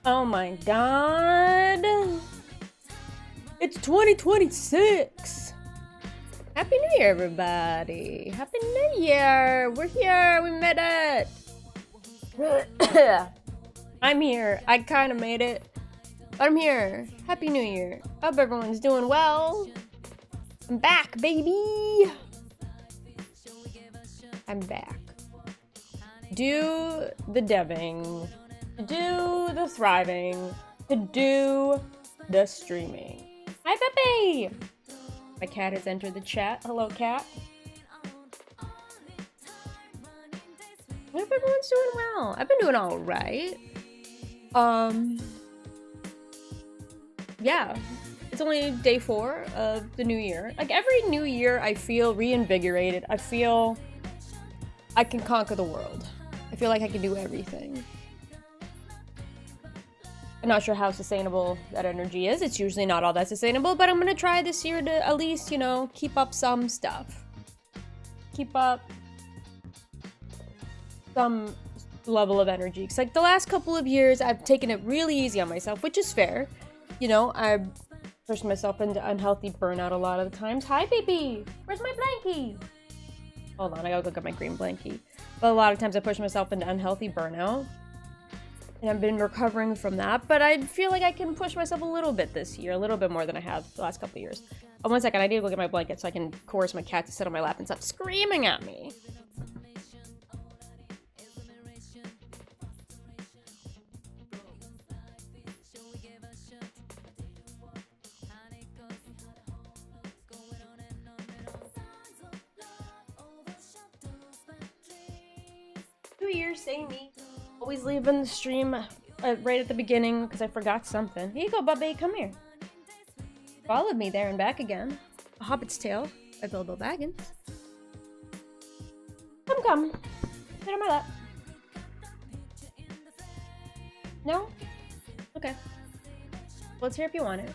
Oh my god. It's 2026. Happy New Year, everybody. Happy New Year. We're here. We made it. I'm here. I kind of made it. But I'm here. Happy New Year. Hope everyone's doing well. I'm back, baby. I'm back. Do the deving. To do the thriving. To do the streaming. Hi, Pepe! My cat has entered the chat. Hello, cat. I hope everyone's doing well. I've been doing all right. Yeah. It's only day 4 of the new year. Like, every new year, I feel reinvigorated. I feel I can conquer the world. I feel like I can do everything. I'm not sure how sustainable that energy is. It's usually not all that sustainable, but I'm gonna try this year to at least, you know, keep up some stuff. Keep up some level of energy. Because, like, the last couple of years, I've taken it really easy on myself, which is fair. You know, I pushed myself into unhealthy burnout a lot of the times. Hi, baby! Where's my blankie? Hold on, I gotta go get my green blankie. But a lot of times I push myself into unhealthy burnout. And I've been recovering from that, but I feel like I can push myself a little bit this year, a little bit more than I have the last couple of years. Oh, 1 second, I need to go get my blanket so I can coerce my cat to sit on my lap and stop screaming at me. New Year, say me. Always leaving the stream right at the beginning because I forgot something. Here you go, Bubby. Come here. Followed me there and back again. A Hobbit's Tale by Bilbo Baggins. Come. Sit on my lap. No? Okay. Well, it's here if you want it.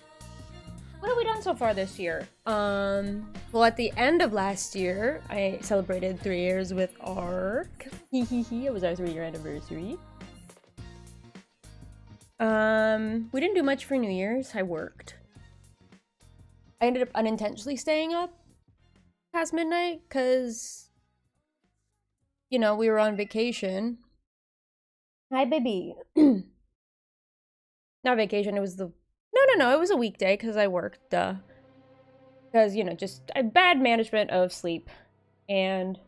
What have we done so far this year? Well, at the end of last year, I celebrated 3 years with ARC. It was our 3-year anniversary. We didn't do much for New Year's. I worked. I ended up unintentionally staying up past midnight because, you know, we were on vacation. Hi, baby. Not vacation, it was the... No, it was a weekday because I worked, because, you know, just bad management of sleep and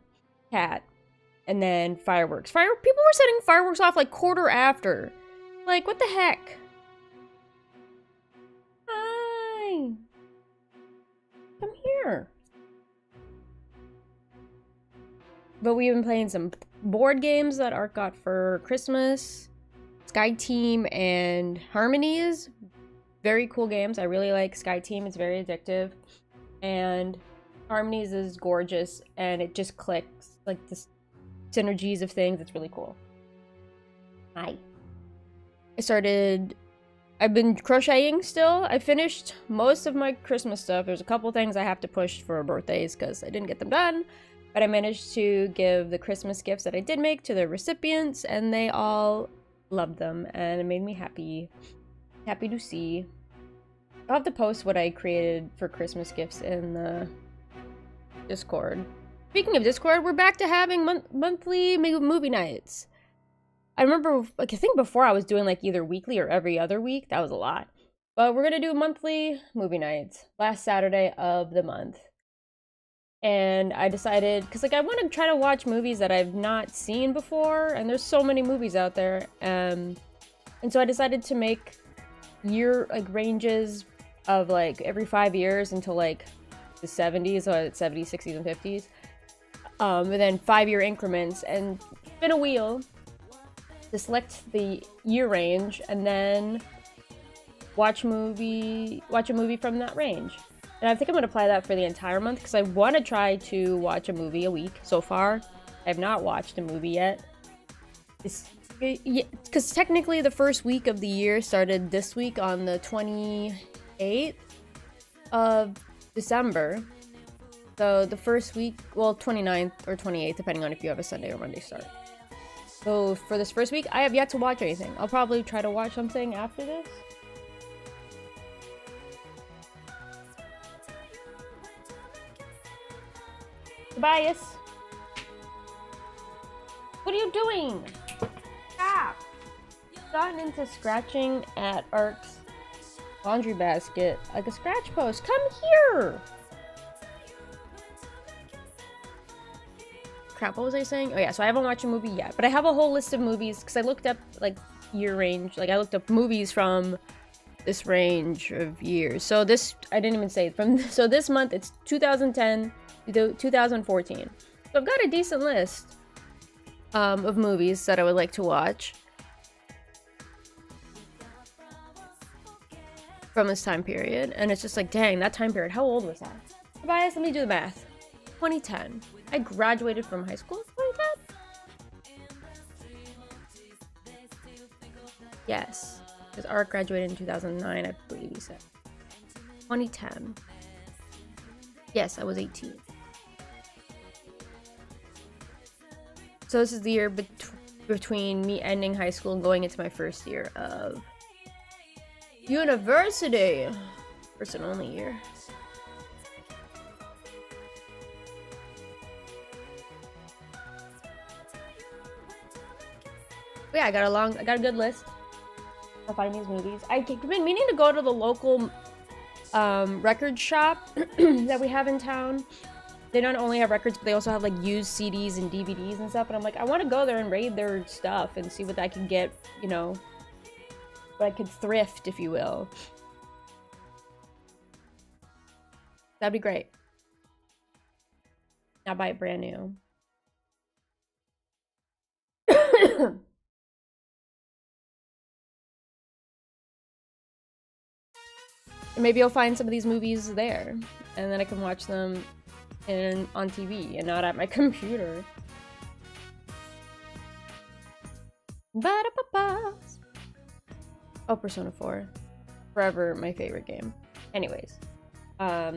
cat, and then fireworks. People were setting fireworks off like quarter after. Like, what the heck? Hi. Come here. But we've been playing some board games that Art got for Christmas. Sky Team and Harmonies. Very cool games. I really like Sky Team. It's very addictive. And Harmonies is gorgeous. And it just clicks. Like, the synergies of things. It's really cool. Hi. I've been crocheting still. I finished most of my Christmas stuff. There's a couple things I have to push for birthdays because I didn't get them done. But I managed to give the Christmas gifts that I did make to the recipients. And they all loved them. And it made me happy. Happy to see. I'll have to post what I created for Christmas gifts in the Discord. Speaking of Discord, we're back to having monthly movie nights. I remember, like, I think before I was doing like either weekly or every other week. That was a lot. But we're gonna do monthly movie nights. Last Saturday of the month. And I decided, because like I want to try to watch movies that I've not seen before. And there's so many movies out there. And so I decided to make ranges of like every 5 years until like the 70s, so 70s, 60s, and 50s. And then 5-year increments and spin a wheel to select the year range and then watch a movie from that range. And I think I'm going to apply that for the entire month because I want to try to watch a movie a week. So far, I have not watched a movie yet. Because technically the first week of the year started this week on the 28th of December. So the first week, well, 29th or 28th, depending on if you have a Sunday or Monday start. So for this first week, I have yet to watch anything. I'll probably try to watch something after this. Tobias! What are you doing? Stop! Gotten into scratching at Ark's laundry basket like a scratch post. Come here! Crap, what was I saying? Oh yeah, so I haven't watched a movie yet, but I have a whole list of movies because I looked up like year range. Like I looked up movies from this range of years. So this, I didn't even say it from, so this month it's 2010 to 2014. So I've got a decent list of movies that I would like to watch from this time period. And it's just like, dang, that time period, how old was I? Tobias, let me do the math. 2010. I graduated from high school in 2010? Yes. Because Art graduated in 2009, I believe he said. 2010. Yes, I was 18. So this is the year between me ending high school and going into my first year of university. First and only year. But yeah, I got a good list. I'll find these movies. I've been meaning to go to the local record shop that we have in town. They not only have records, but they also have like used CDs and DVDs and stuff. And I'm like, I want to go there and raid their stuff and see what I can get, you know, what I could thrift, if you will. That'd be great. Not buy it brand new. And maybe I'll find some of these movies there, and then I can watch them on TV and not at my computer. Ba-da-ba-ba. Oh, Persona 4. Forever my favorite game. Anyways. I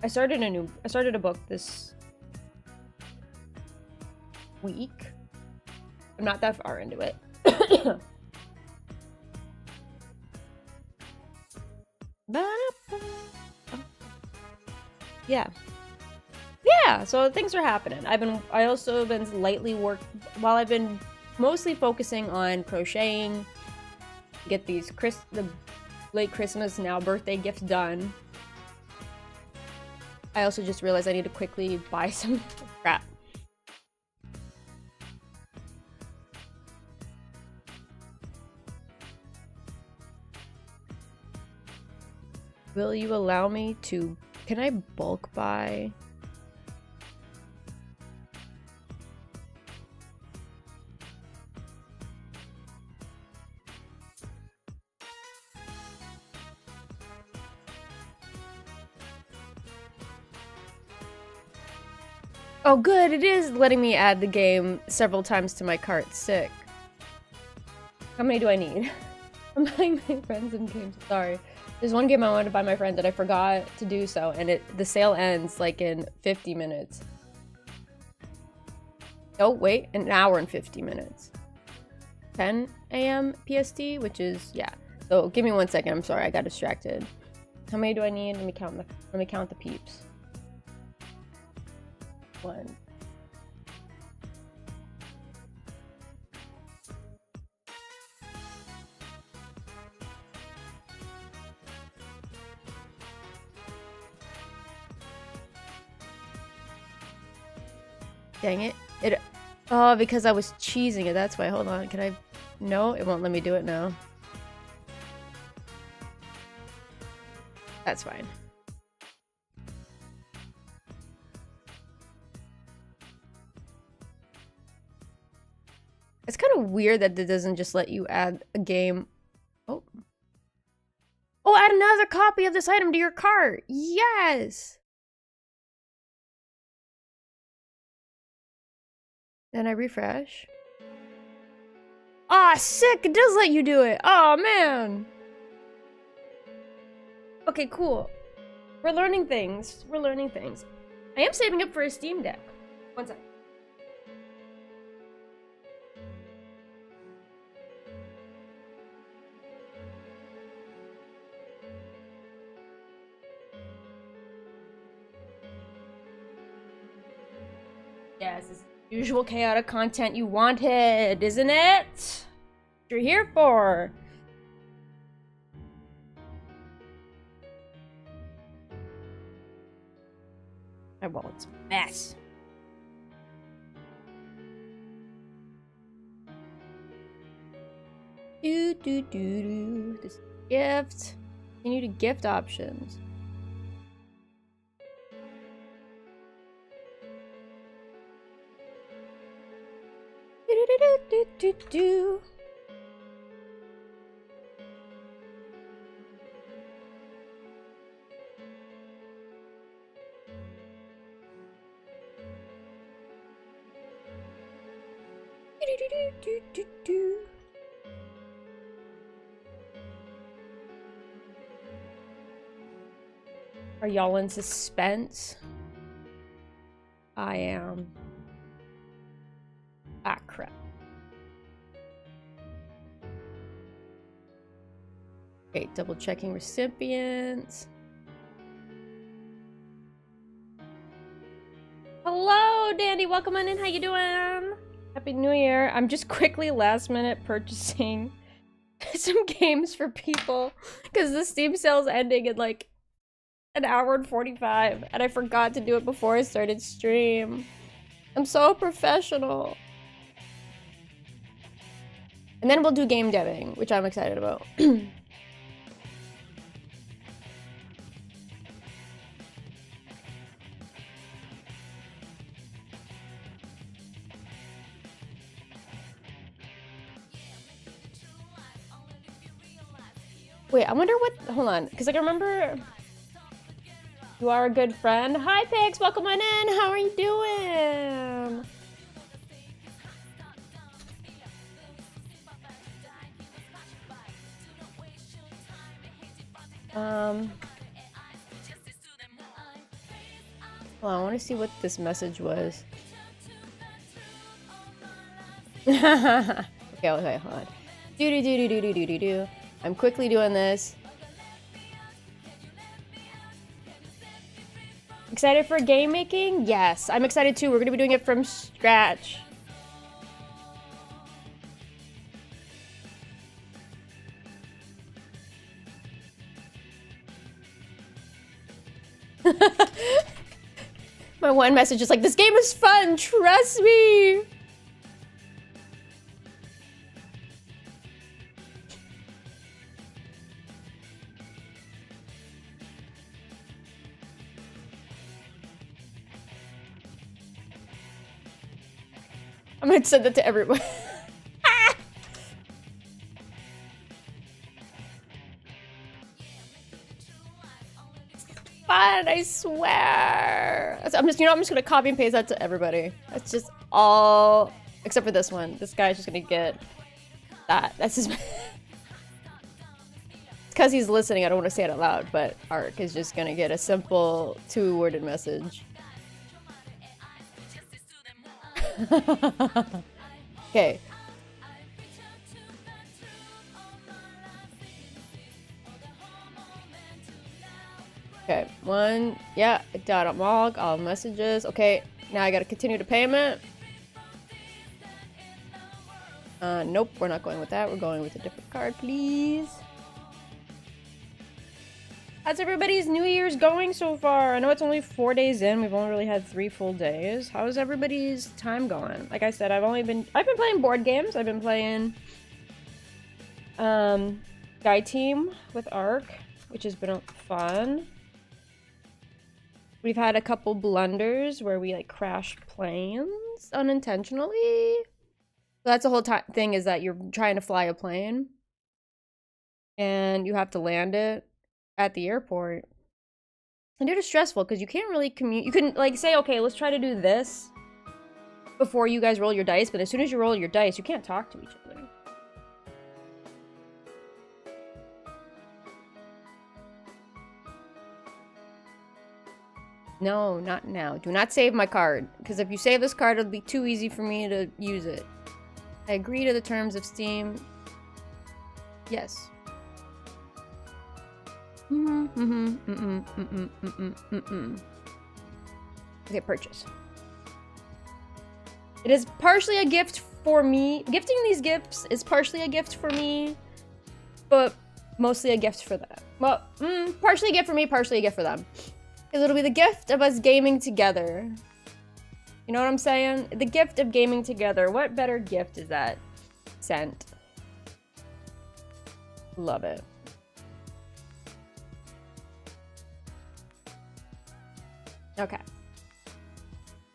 started a book this week. I'm not that far into it. Yeah, so things are happening. I also been while I've been mostly focusing on crocheting, get these the late Christmas now birthday gifts done. I also just realized I need to quickly buy some crap. Will you allow me to... Can I bulk buy? Oh good, it is letting me add the game several times to my cart. Sick. How many do I need? I'm buying my friends in games. Sorry. There's one game I wanted to buy my friend that I forgot to do so, and the sale ends like in 50 minutes. Oh, wait, an hour and 50 minutes. 10 a.m. PST, which is, yeah. So give me 1 second, I'm sorry, I got distracted. How many do I need? Let me count the peeps. 1. Dang it. Oh, because I was cheesing it. That's why. Hold on. Can I... No, it won't let me do it now. That's fine. It's kind of weird that it doesn't just let you add a game. Oh. Oh, add another copy of this item to your cart. Yes. Then I refresh. Ah, sick! It does let you do it! Oh, man! Okay, cool. We're learning things. We're learning things. I am saving up for a Steam Deck. 1 sec. Yes, this is the usual chaotic content you wanted, isn't it? What you're here for. My wallet's a mess. This gift. Continue to gift options. Do. Are y'all in suspense? I am. Ah, crap. Okay, double checking recipients. Hello, Dandy. Welcome on in. How you doing? Happy New Year. I'm just quickly last minute purchasing some games for people because the Steam sale's ending in like an hour and 45 and I forgot to do it before I started stream. I'm so professional. And then we'll do game deving, which I'm excited about. Wait, I wonder what... Hold on, because I can remember... You are a good friend. Hi, Pigs! Welcome on in! How are you doing? Well, I want to see what this message was. Okay, hold on. Do. I'm quickly doing this. Excited for game making? Yes, I'm excited too. We're gonna be doing it from scratch. My one message is like, this game is fun, trust me! I'm gonna send that to everyone. Fun, I swear. I'm just gonna copy and paste that to everybody. That's just all, except for this one. This guy's just gonna get that. That's his. It's because he's listening. I don't want to say it out loud, but Ark is just gonna get a simple 2-worded message. Okay. Okay, one, yeah, data log, all messages. Okay, now I gotta continue the payment. Nope, we're not going with that. We're going with a different card, please. How's everybody's New Year's going so far? I know it's only 4 days in. We've only really had 3 full days. How's everybody's time going? Like I said, I've been playing board games. I've been playing Sky Team with Ark, which has been fun. We've had a couple blunders where we like crash planes unintentionally. So that's the whole thing, is that you're trying to fly a plane and you have to land it at the airport. And it is stressful because you can't really commute. You can like say, okay, let's try to do this before you guys roll your dice, but as soon as you roll your dice, you can't talk to each other. No, not now. Do not save my card, because if you save this card, it'll be too easy for me to use it. I agree to the terms of Steam. Yes. Okay, purchase. It is partially a gift for me. Gifting these gifts is partially a gift for me, but mostly a gift for them. Well, partially a gift for me, partially a gift for them. Because it'll be the gift of us gaming together. You know what I'm saying? The gift of gaming together. What better gift is that? Sent. Love it. Okay.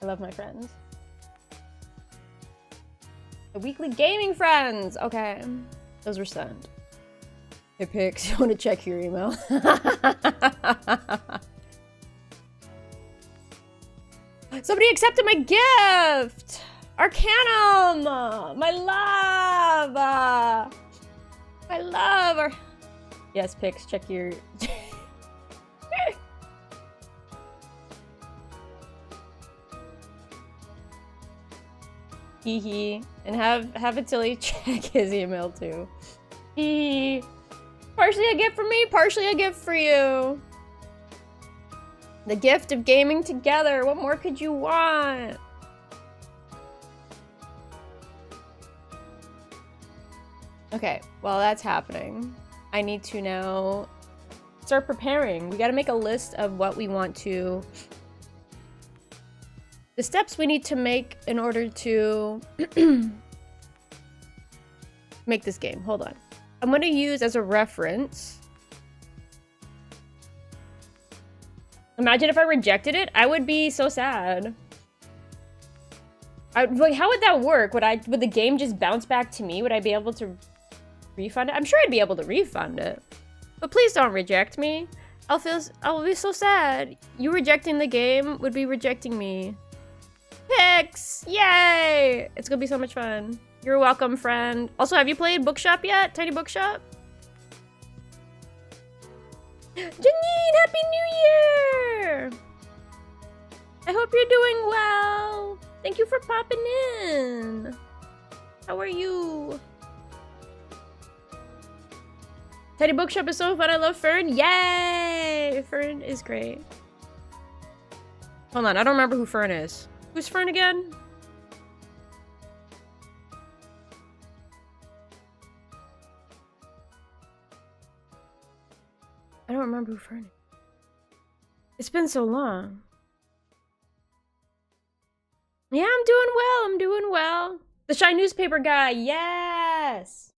I love my friends. The weekly gaming friends. Okay. Those were sent. Hey, Pix, you want to check your email? Somebody accepted my gift! Arcanum! My love! My love! Yes, Pix, check your... Hee hee. And have Atilly check his email too. Hee hee. Partially a gift for me, partially a gift for you. The gift of gaming together. What more could you want? Okay, while that's happening, I need to now start preparing. We gotta make a list of what we want to... The steps we need to make in order to make this game. Hold on. I'm gonna use as a reference... Imagine if I rejected it, I would be so sad. Like, how would that work? Would the game just bounce back to me? Would I be able to refund it? I'm sure I'd be able to refund it. But please don't reject me. I'll be so sad. You rejecting the game would be rejecting me. Pix! Yay! It's gonna be so much fun. You're welcome, friend. Also, have you played Bookshop yet? Tiny Bookshop? Janine, Happy New Year! I hope you're doing well. Thank you for popping in. How are you? Teddy Bookshop is so fun. I love Fern. Yay! Fern is great. Hold on, I don't remember who Fern is. Who's Fern again? I don't remember who Fern is. It's been so long. Yeah, I'm doing well. I'm doing well. The Shy Newspaper guy. Yes.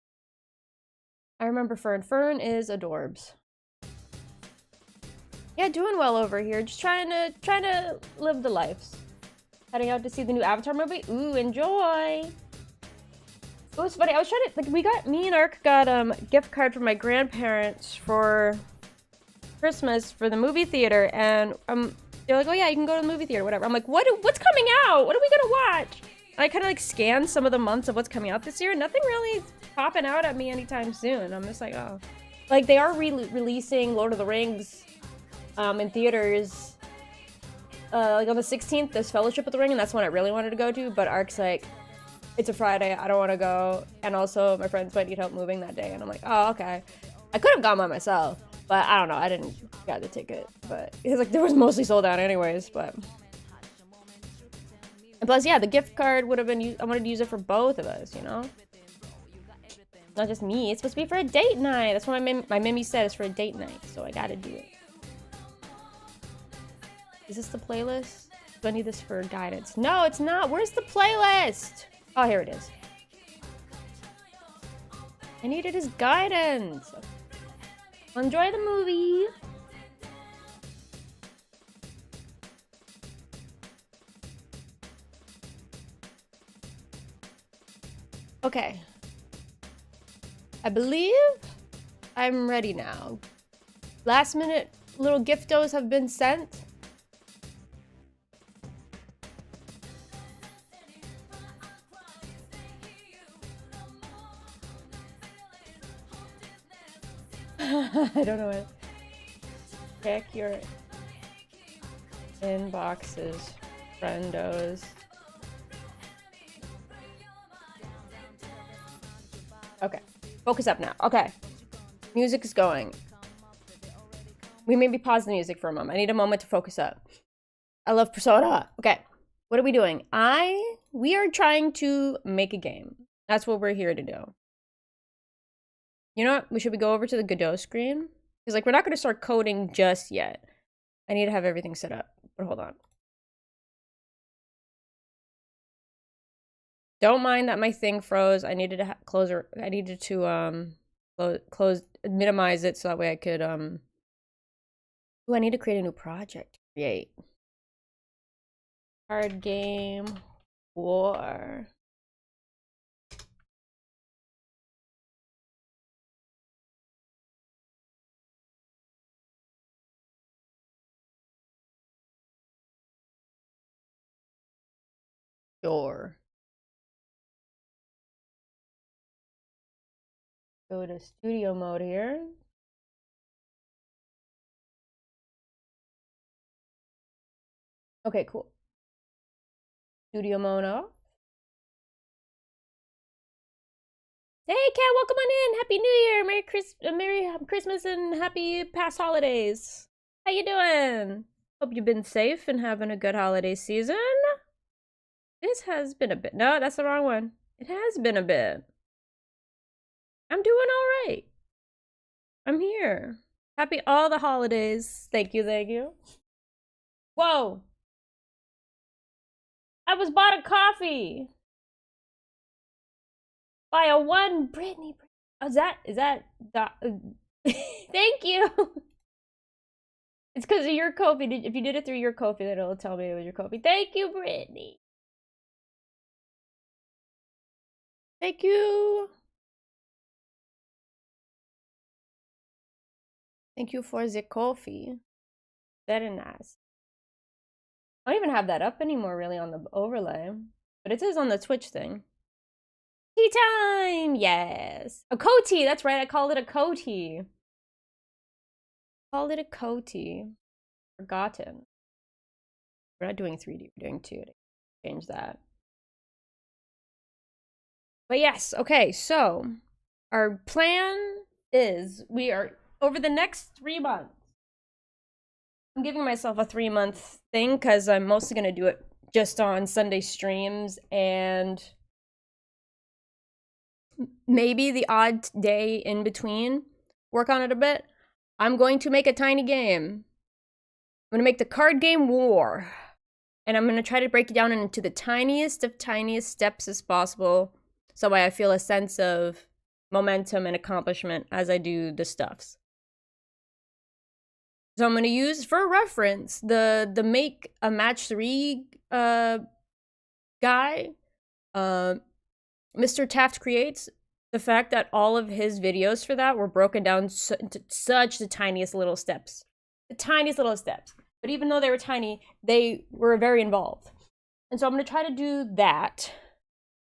I remember Fern. Fern is adorbs. Yeah, doing well over here. Just trying to live the lives. Heading out to see the new Avatar movie. Ooh, enjoy. It was funny. I was trying to me and Ark got a gift card from my grandparents for Christmas for the movie theater, and they're like, oh yeah, you can go to the movie theater, whatever. I'm like, what's coming out? What are we gonna watch? And I kind of like scanned some of the months of what's coming out this year. Nothing really popping out at me anytime soon. I'm just like, oh. Like, they are releasing Lord of the Rings in theaters. Like on the 16th, there's Fellowship of the Ring, and that's one I really wanted to go to, but Ark's like, it's a Friday, I don't want to go, and also my friends might need help moving that day, and I'm like, oh, okay. I could have gone by myself, but I don't know, I didn't get the ticket, but it's like, there was mostly sold out anyways, but... And plus, yeah, the gift card would have been, I wanted to use it for both of us, you know? Not just me, it's supposed to be for a date night. That's what my Mimi said, it's for a date night, so I gotta do it. Is this the playlist? Do I need this for guidance? No, it's not. Where's the playlist? Oh, here it is. I need it as guidance. Enjoy the movie. Okay. I believe I'm ready now. Last minute little giftos have been sent. I don't know it. Check your inboxes, friendos. Okay, focus up now. Okay, music is going. We maybe pause the music for a moment. I need a moment to focus up. I love Persona. Okay, what are we doing? I we are trying to make a game. That's what we're here to do. You know what? Should we go over to the Godot screen? Because, like, we're not going to start coding just yet. I need to have everything set up. But hold on. Don't mind that my thing froze. I needed to close or I needed to minimize it so that way I could Ooh, I need to create a new project. Create. Card game war. Sure. Go to studio mode here. Okay, cool. Studio mode off. Hey, Kat, welcome on in. Happy New Year, Merry Christmas, and happy past holidays. How you doing? Hope you've been safe and having a good holiday season. This has been a bit. No, that's the wrong one. It has been a bit. I'm doing all right. I'm here. Happy all the holidays. Thank you, thank you. Whoa. I was bought a coffee by a one Brittany. Oh, is that thank you. It's because of your Kofi. If you did it through your Kofi, then it'll tell me it was your Kofi. Thank you, Brittany. Thank you. Thank you for the coffee. Very nice. I don't even have that up anymore, really, on the overlay. But it is on the Twitch thing. Tea time! Yes. A Coty, that's right. I called it a Coty. Called it a Coty. Forgotten. We're not doing 3D, we're doing 2D. Change that. But yes, okay, so our plan is we are over the next 3 months. I'm giving myself a 3-month thing because I'm mostly going to do it just on Sunday streams and maybe the odd day in between. Work on it a bit. I'm going to make a tiny game. I'm going to make the card game War. And I'm going to try to break it down into the tiniest of tiniest steps as possible. So I feel a sense of momentum and accomplishment as I do the stuffs. So I'm going to use, for reference, the make a match 3 guy, Mr. Taft Creates. The fact that all of his videos for that were broken down into such the tiniest little steps. The tiniest little steps. But even though they were tiny, they were very involved. And so I'm going to try to do that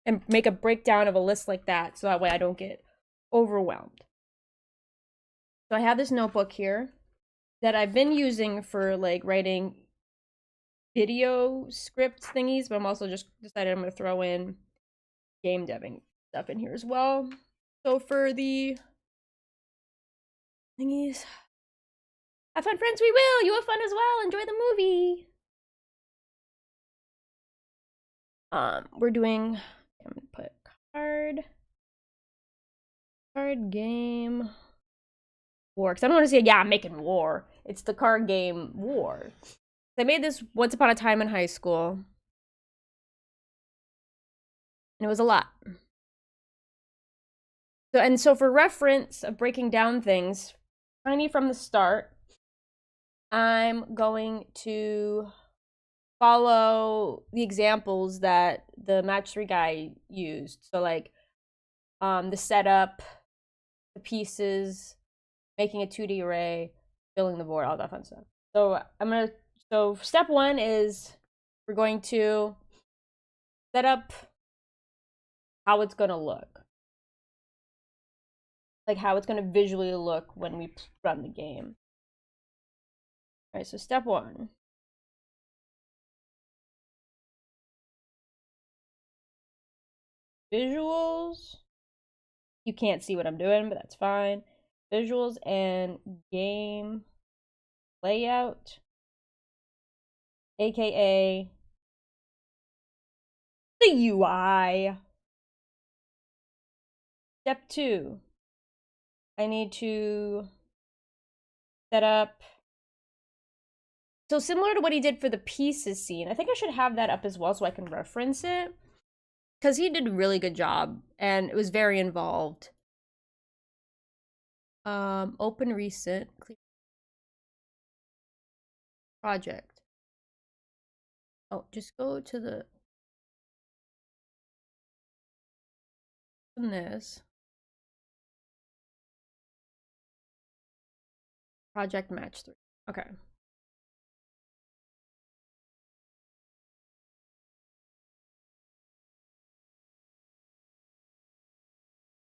and make a breakdown of a list like that so that way I don't get overwhelmed. So I have this notebook here that I've been using for like writing video script thingies, but I'm also just decided I'm going to throw in game deving stuff in here as well. So for the thingies, have fun, friends. We will. You have fun as well. Enjoy the movie. We're doing. I'm gonna put card game war. Because I don't want to say, yeah, I'm making war. It's the card game War. I made this once upon a time in high school. And it was a lot. So for reference of breaking down things, tiny from the start, I'm going to follow the examples that the match 3 guy used. So like the setup, the pieces, making a 2D array, filling the board, all that fun stuff. So step 1 is we're going to set up how it's gonna look. Like how it's gonna visually look when we run the game. All right, so step 1. Visuals. You can't see what I'm doing, but that's fine. Visuals and game layout, aka The UI. Step 2. I need to set up. So similar to what he did for the pieces scene. I think I should have that up as well so I can reference it. Because he did a really good job and it was very involved. Open recent. Project. Oh, just go to the this project match 3. Okay.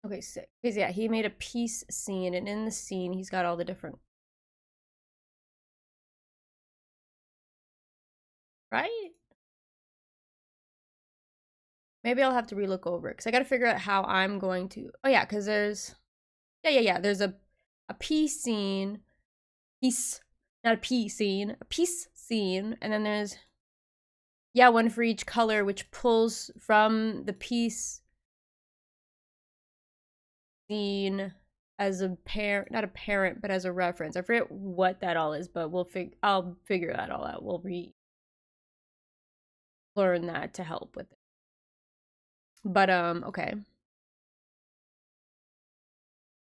Okay, sick. Because yeah, he made a piece scene, and in the scene, he's got all the different. Right? Maybe I'll have to relook over it because I got to figure out how I'm going to. Oh yeah, because there's. Yeah. There's a piece scene, piece, not a piece scene, a piece scene, and then there's one for each color, which pulls from the piece scene as a parent, not a parent, but as a reference. I forget what that all is, but I'll figure that all out. We'll learn that to help with it. But okay.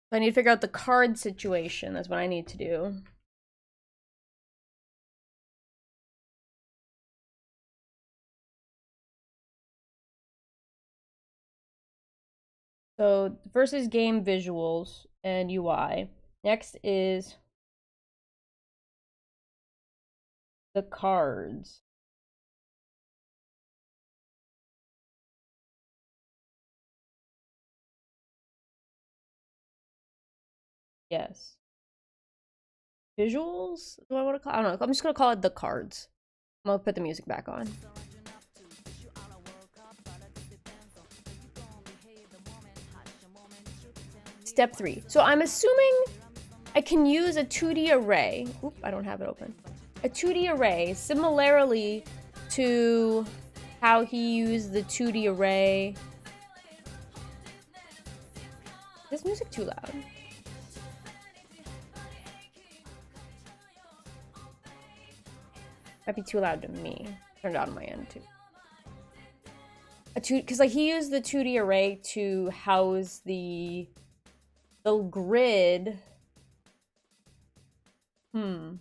So I need to figure out the card situation. That's what I need to do. So first is game visuals and UI. Next is the cards. Yes. Visuals? Do I want to call? I don't know. I'm just gonna call it the cards. I'm gonna put the music back on. Step 3. So I'm assuming I can use a 2D array. Oop, I don't have it open. A 2D array, similarly to how he used the 2D array. Is this music too loud? Might be too loud to me. Turned it on my end too. Because like he used the 2D array to house the grid. Well,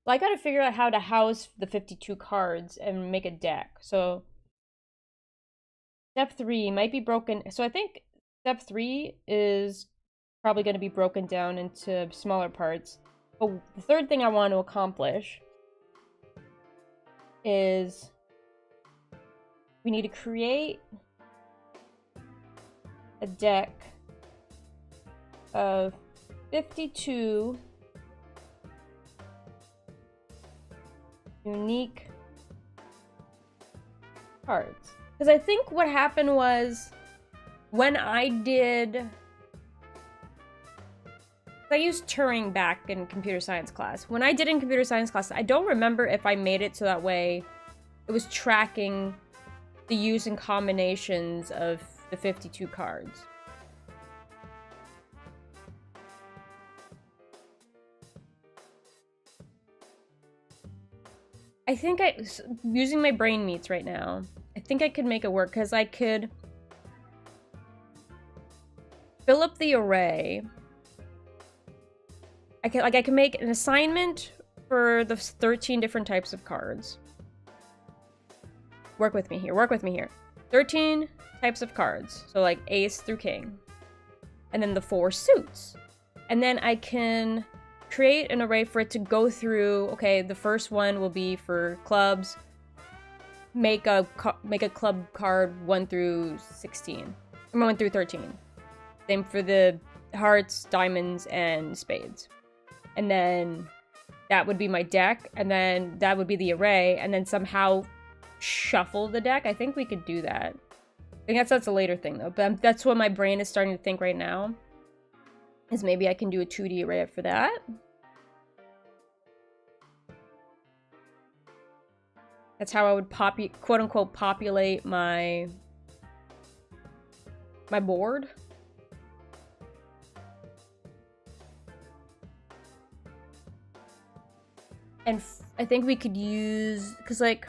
I gotta figure out how to house the 52 cards and make a deck. So step 3 might be broken. So I think step 3 is probably going to be broken down into smaller parts. But the third thing I want to accomplish is we need to create a deck of 52 unique cards. Because I think what happened was when I used Turing back in computer science class. When I did in computer science class, I don't remember if I made it so that way it was tracking the use and combinations of the 52 cards. I think using my brain meats right now, I think I could make it work because I could fill up the array. I can make an assignment for the 13 different types of cards. Work with me here. 13 types of cards. So like ace through king. And then the 4 suits. And then I can create an array for it to go through. Okay, the first one will be for clubs. Make a club card 1 through 16. Or 1 through 13. Same for the hearts, diamonds, and spades. And then that would be my deck, and then that would be the array, and then somehow shuffle the deck. I think we could do that. I think that's a later thing, though. But that's what my brain is starting to think right now. Is maybe I can do a 2D array for that. That's how I would quote unquote populate my board. And I think we could use, because like,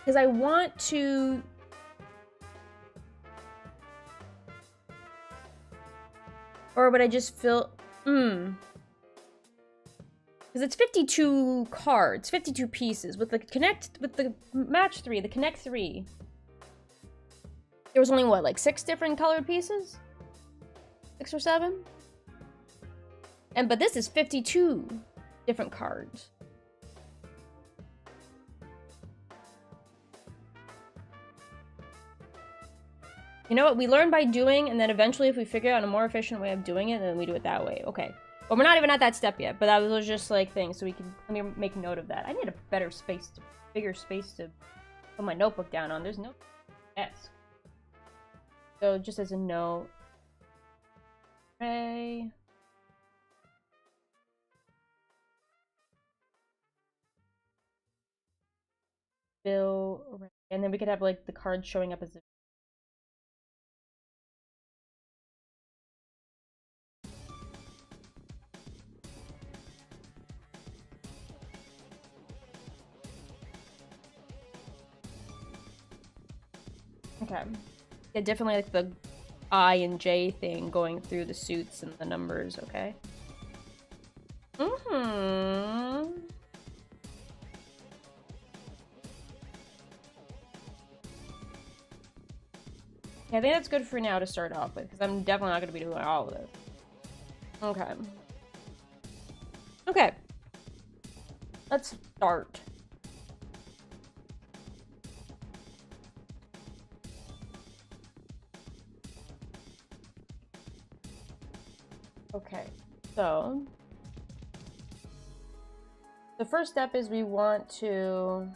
because I want to, or would I just fill, because it's 52 cards, 52 pieces, with the match 3, the connect 3. There was only, what, like 6 different colored pieces? 6 or 7? But this is 52 different cards. You know what? We learn by doing, and then eventually if we figure out a more efficient way of doing it, then we do it that way. Okay. But we're not even at that step yet, but that was just like things, so we can, let me make note of that. I need a bigger space to put my notebook down on. There's no desk. So just as a note. Okay. Bill, and then we could have like the cards showing up as a okay. Yeah, definitely like the I and J thing going through the suits and the numbers, okay? Mm-hmm. Yeah, I think that's good for now to start off with, because I'm definitely not going to be doing all of this. Okay. Okay. Let's start. Okay, so the first step is we want to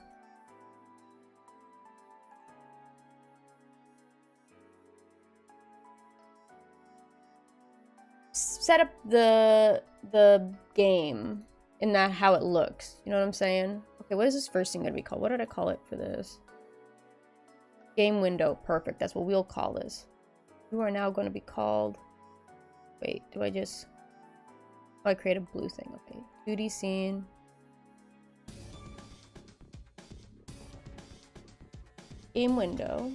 set up the game in that how it looks. You know what I'm saying? Okay, what is this first thing gonna be called? What did I call it for this? Game window. Perfect. That's what we'll call this. You are now going to be called. Wait, do I just... Oh, I create a blue thing. Okay. 2D scene. Game window.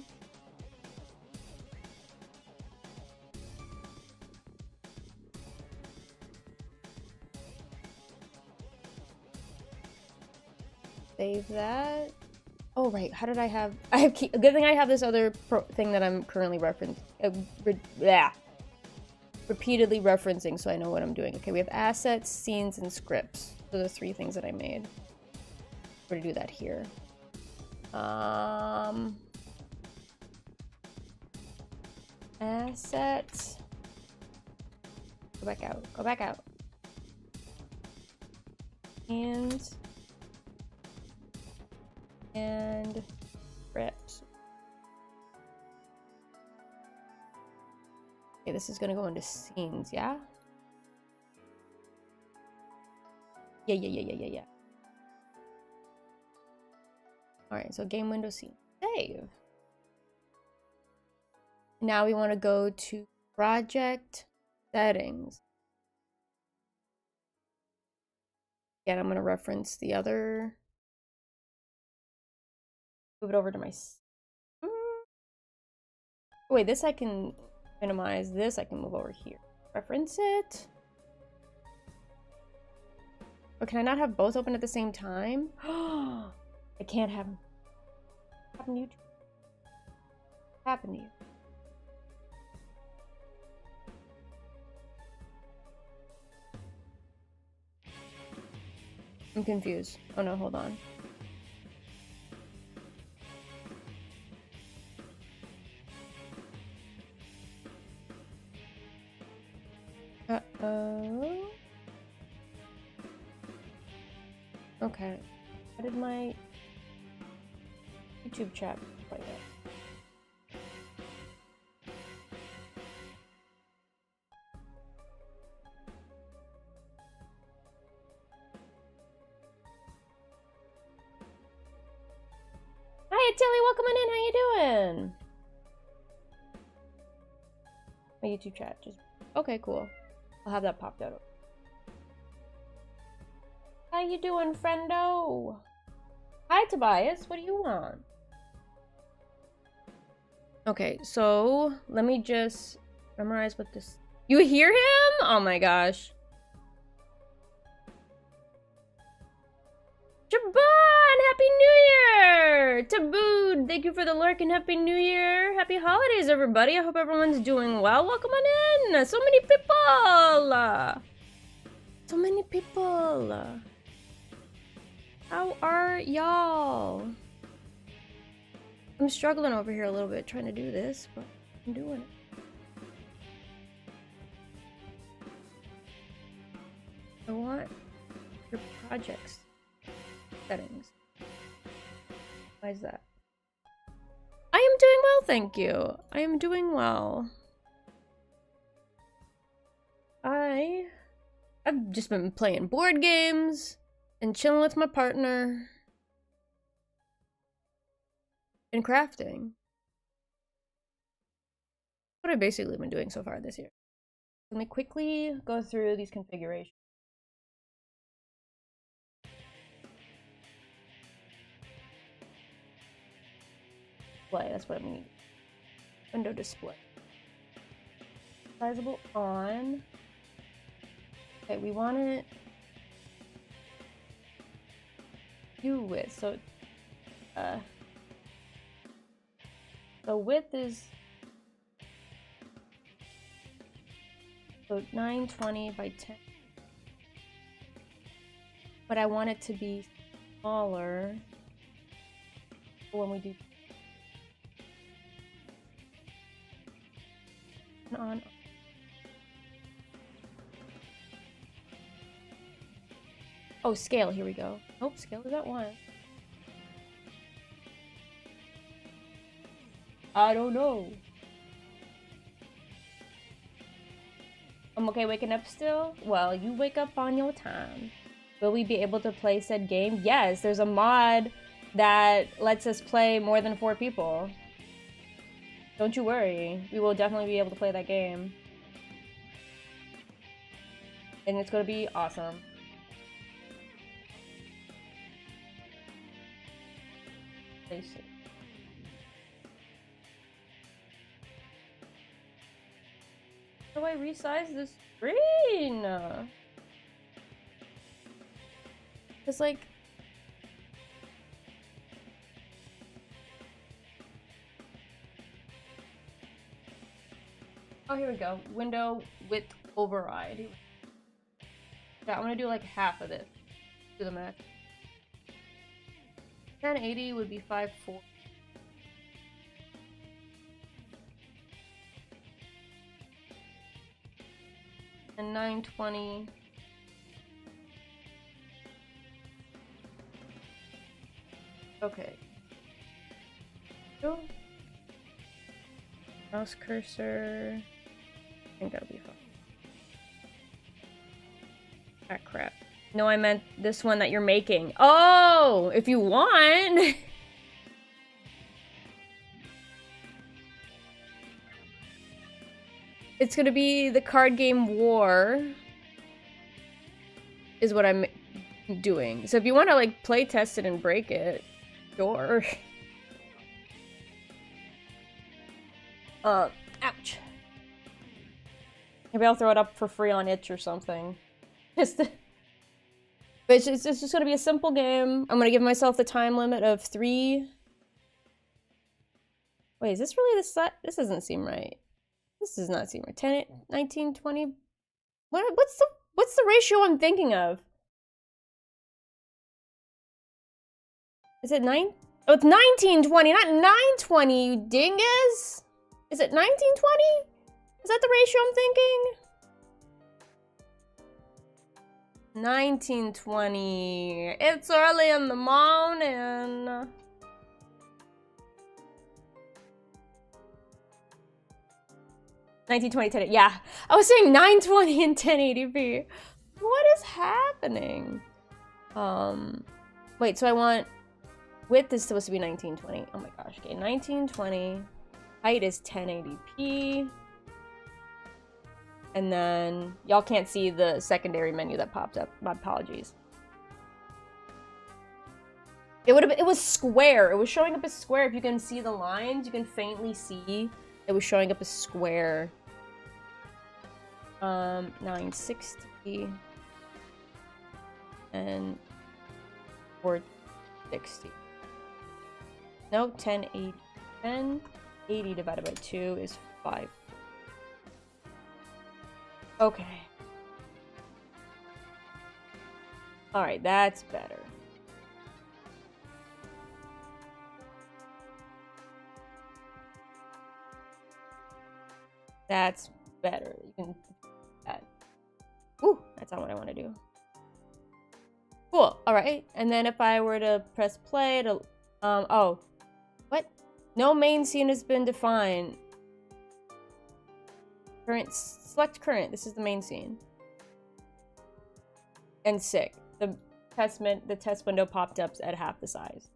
Save that. Oh, right. How did I have... a good thing I have this other thing that I'm currently repeatedly referencing, so I know what I'm doing. Okay, we have assets, scenes, and scripts. Those are the 3 things that I made. We're gonna do that here. Assets. Go back out. Go back out. And scripts. Okay, this is gonna go into scenes, yeah? Yeah. Alright, so game window scene. Save. Now we want to go to project settings. Again, I'm going to reference the other. Move it over to my... Wait, this I can minimize. This I can move over here. Reference it. Or can I not have both open at the same time? I can't have them. What happened to you? What happened to you? I'm confused. Oh no, hold on. Uh-oh. Okay. How did my YouTube chat play that? in my YouTube chat. Just okay, cool. I'll have that popped out. How you doing, friendo? Hi, Tobias. What do you want? Okay, so let me just memorize what this. You hear him? Oh my gosh. Jabon! Happy New Year! Taboo, thank you for the lurk and Happy New Year. Happy holidays, everybody. I hope everyone's doing well. Welcome on in. So many people. So many people. How are y'all? I'm struggling over here a little bit trying to do this, but I'm doing it. I want your projects settings. Why is that? I am doing well, thank you. I am doing well. I've just been playing board games and chilling with my partner and crafting. What I've basically been doing so far this year. Let me quickly go through these configurations. Display, that's what I mean. Window display. Sizable on. Okay, we want it view width. So the width is so 920 by 10. But I want it to be smaller when we do on. Oh, scale, here we go. Nope, scale is at 1. I don't know. I'm okay waking up still? Well, you wake up on your time. Will we be able to play said game? Yes, there's a mod that lets us play more than 4 people. Don't you worry. We will definitely be able to play that game. And it's gonna be awesome. Basic. How do I resize the screen? It's like... Oh, here we go. Window width override. Yeah, I'm gonna do like half of this. Do the math. 1080 would be 540. And 920. Okay. Go. Mouse cursor. I think that'll be fine. Ah, crap. No, I meant this one that you're making. Oh, if you want. It's gonna be the card game War. Is what I'm doing. So if you want to like play test it and break it, sure. Ouch. Maybe I'll throw it up for free on itch or something. Just to... But it's just gonna be a simple game. I'm gonna give myself the time limit of 3. Wait, is this really the set? This doesn't seem right. This does not seem right. 10, 19, 20. What's the ratio I'm thinking of? Is it 9? Oh, it's 1920, not 920, you dingus. Is it 1920? Is that the ratio I'm thinking? 1920. It's early in the morning. 1920, 1080. Yeah, I was saying 920 and 1080p. What is happening? Wait, so I want Width is supposed to be 1920. Oh my gosh. Okay, 1920. Height is 1080p. And then y'all can't see the secondary menu that popped up. My apologies. It was square. It was showing up as square. If you can see the lines, you can faintly see it was showing up as square. 960 and 460. No, 1080. 1080 divided by 2 is 5. Okay. Alright, that's better. That's better. You can do that. Ooh, that's not what I want to do. Cool. Alright. And then if I were to press play to oh. What? No main scene has been defined. Select current. This is the main scene. And sick. The test window popped up at half the size.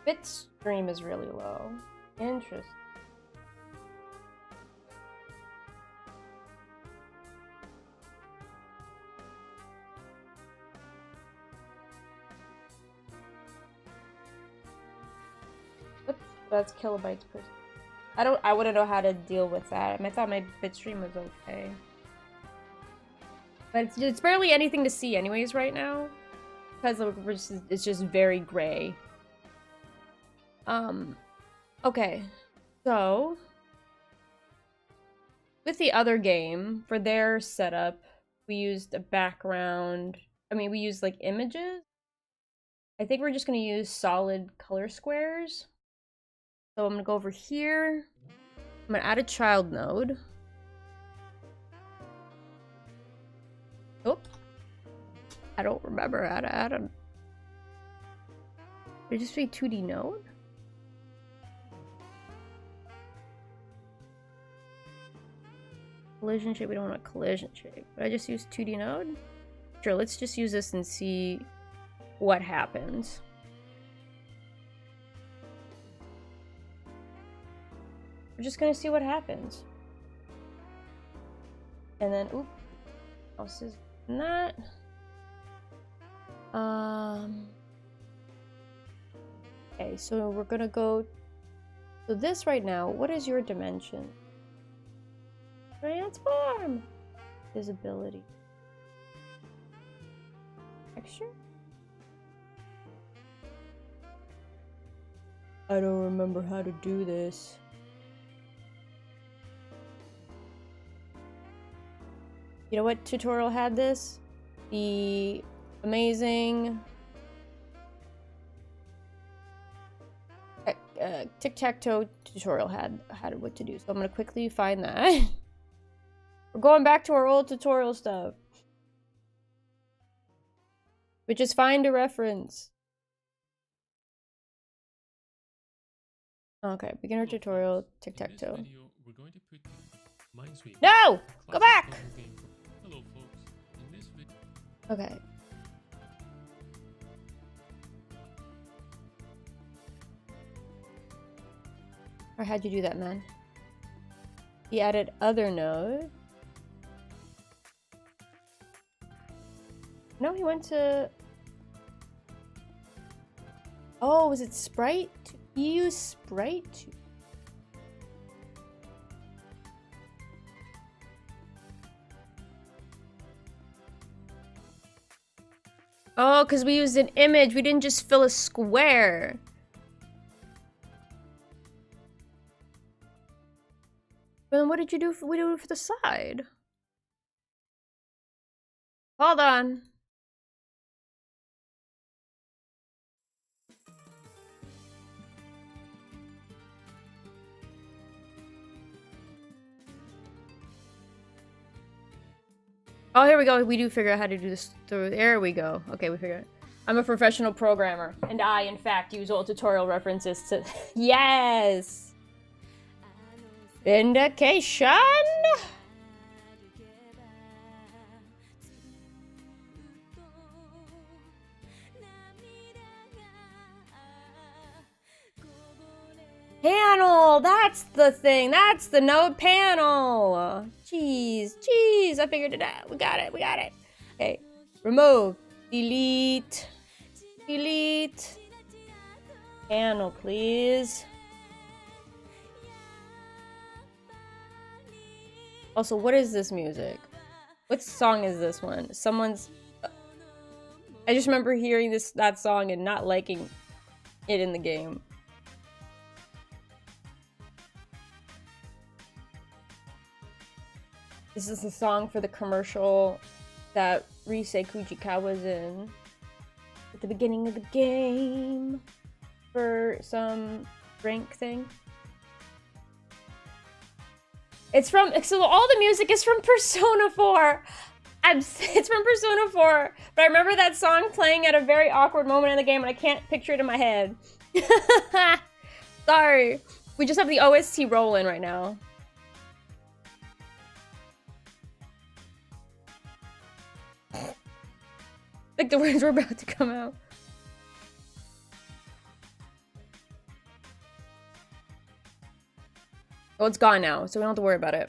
Bit stream is really low. Interesting. That's kilobytes per. I wouldn't know how to deal with that. I mean, I thought my bitstream was okay. But it's barely anything to see anyways right now. Because it's just very gray. Okay. So with the other game, for their setup, we used a background. I mean, we used like images. I think we're just gonna use solid color squares. So I'm gonna go over here. I'm gonna add a child node. Oh, I don't remember how to add a. Did it just say 2D node? Collision shape. We don't want a collision shape. But I just use 2D node. Sure. Let's just use this and see what happens. We're just gonna see what happens. And then, oop, else is not. Okay, so we're gonna go. So this right now, what is your dimension? Transform! Visibility. Texture? I don't remember how to do this. You know what tutorial had this? The amazing tic-tac-toe tutorial had what to do. So I'm gonna quickly find that. We're going back to our old tutorial stuff. Which is find a reference. Okay, beginner tutorial, tic-tac-toe. No! Go back! Okay. Or how'd you do that, man? He added other node. No, he went to... Oh, was it Sprite? He used Sprite? Oh, because we used an image. We didn't just fill a square. Then what did you do? We do it for the side. Hold on. Oh, here we go. We do figure out how to do this through. There we go. Okay, we figure it. I'm a professional programmer, and I, in fact, use old tutorial references to... Yes! Vindication. Panel! That's the thing. That's the node panel. Jeez. Jeez. I figured it out. We got it. We got it. Okay. Remove. Delete. Delete. Panel, please. Also, what is this music? What song is this one? Someone's... I just remember hearing that song and not liking it in the game. This is the song for the commercial that Rise Kujika was in at the beginning of the game for some drink thing. It's from, so all the music is from Persona 4. It's from Persona 4, but I remember that song playing at a very awkward moment in the game and I can't picture it in my head. Sorry. We just have the OST rolling right now. Like the words were about to come out. Oh, it's gone now, so we don't have to worry about it.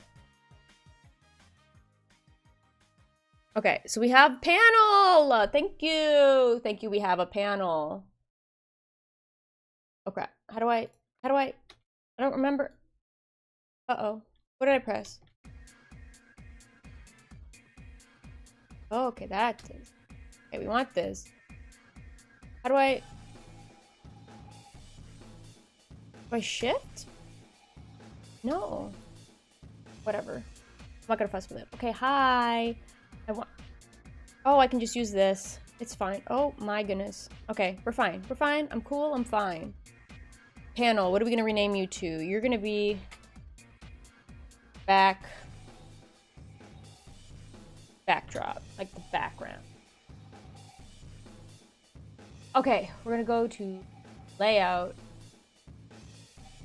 Okay, so we have panel! Thank you! Thank you, we have a panel. Okay, how do I don't remember. Uh-oh, what did I press? Oh, okay, that is. Okay, we want this. How do I shift? No. Whatever. I'm not gonna fuss with it. Okay, hi. Oh, I can just use this. It's fine. Oh my goodness. Okay, we're fine. We're fine. I'm cool. I'm fine. Panel, what are we gonna rename you to? You're gonna be backdrop, like the background. Okay, we're gonna go to layout.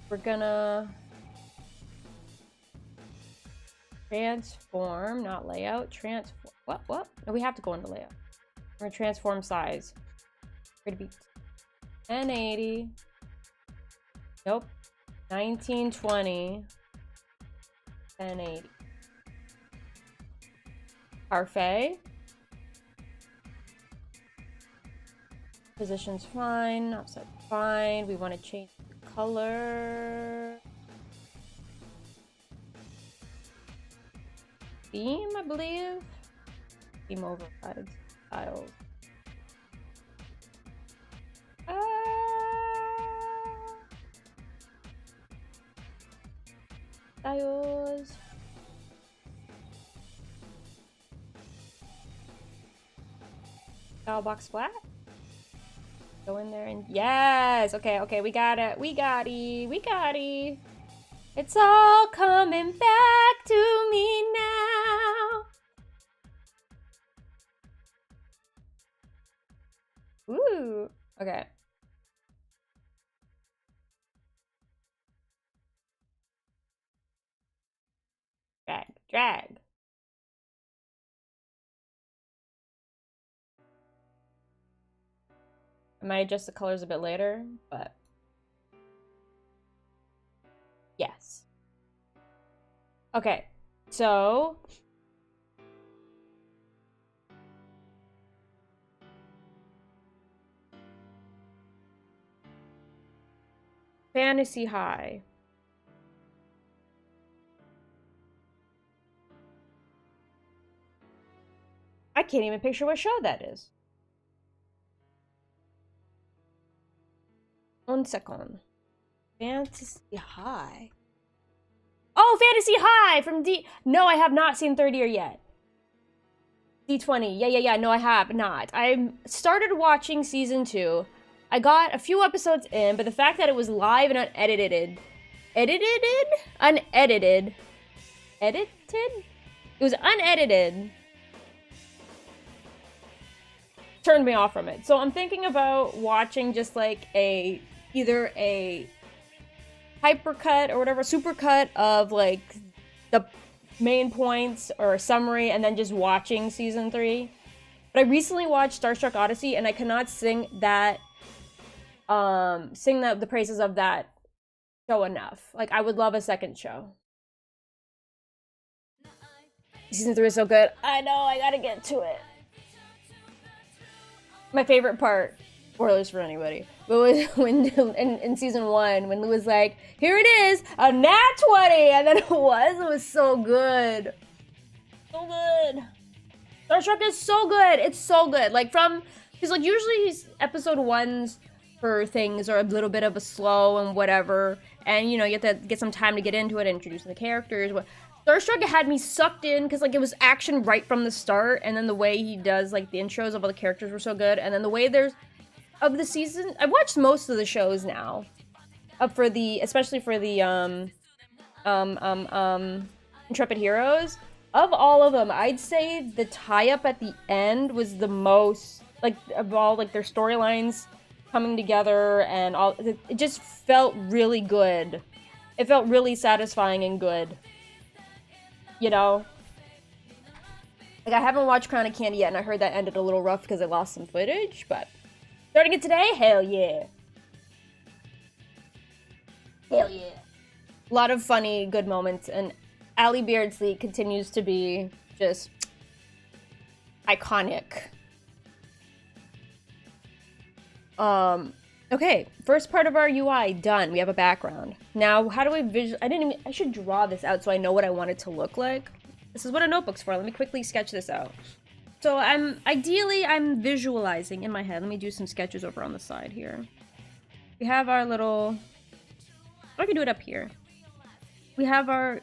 We're gonna transform, not layout, transform. What? No, we have to go into layout. We're gonna transform size. We're gonna be 1080. Nope. 1920. 1080. Parfait. Position's fine. Offset fine. We want to change the color. Theme, I believe. Theme overrides styles. Styles. Style box flat. Go in there and yes. Okay. We got it. We got it. It's all coming back to me now. Ooh. Okay. Drag. I might adjust the colors a bit later, but yes. Okay, so Fantasy High. I can't even picture what show that is. 1 second. Fantasy High. Oh, Fantasy High from D. No, I have not seen Third Year yet. D20. Yeah. No, I have not. I started watching season 2. I got a few episodes in, but the fact that it was live and unedited. Unedited? Edited? It was unedited. Turned me off from it. So I'm thinking about watching just like either a hypercut or whatever, supercut of like the main points or summary, and then just watching season 3. But I recently watched Starstruck Odyssey, and I cannot sing that, the praises of that show enough. Like, I would love a second show. Season 3 is so good. I know, I gotta get to it. My favorite part, spoilers for anybody, but was when in season 1, when Lou was like, here it is, a nat 20, and then it was so good. So good. Starstruck is so good. It's so good. Like, because like usually episode 1s for things are a little bit of a slow and whatever, and you know, you have to get some time to get into it and introducing the characters. Starstruck had me sucked in because like it was action right from the start, and then the way he does like the intros of all the characters were so good, and then the way of the season, I've watched most of the shows now, especially for the Intrepid Heroes. Of all of them, I'd say the tie-up at the end was the most, like, of all, like, their storylines coming together and all, it just felt really good. It felt really satisfying and good. You know? Like, I haven't watched Crown of Candy yet, and I heard that ended a little rough because I lost some footage, but starting it today? Hell yeah. Hell yeah. A lot of funny, good moments, and Allie Beardsley continues to be just iconic. Okay, first part of our UI done. We have a background. Now, how do I I should draw this out so I know what I want it to look like. This is what a notebook's for. Let me quickly sketch this out. So I'm visualizing in my head. Let me do some sketches over on the side here. We have our little, I can do it up here. We have our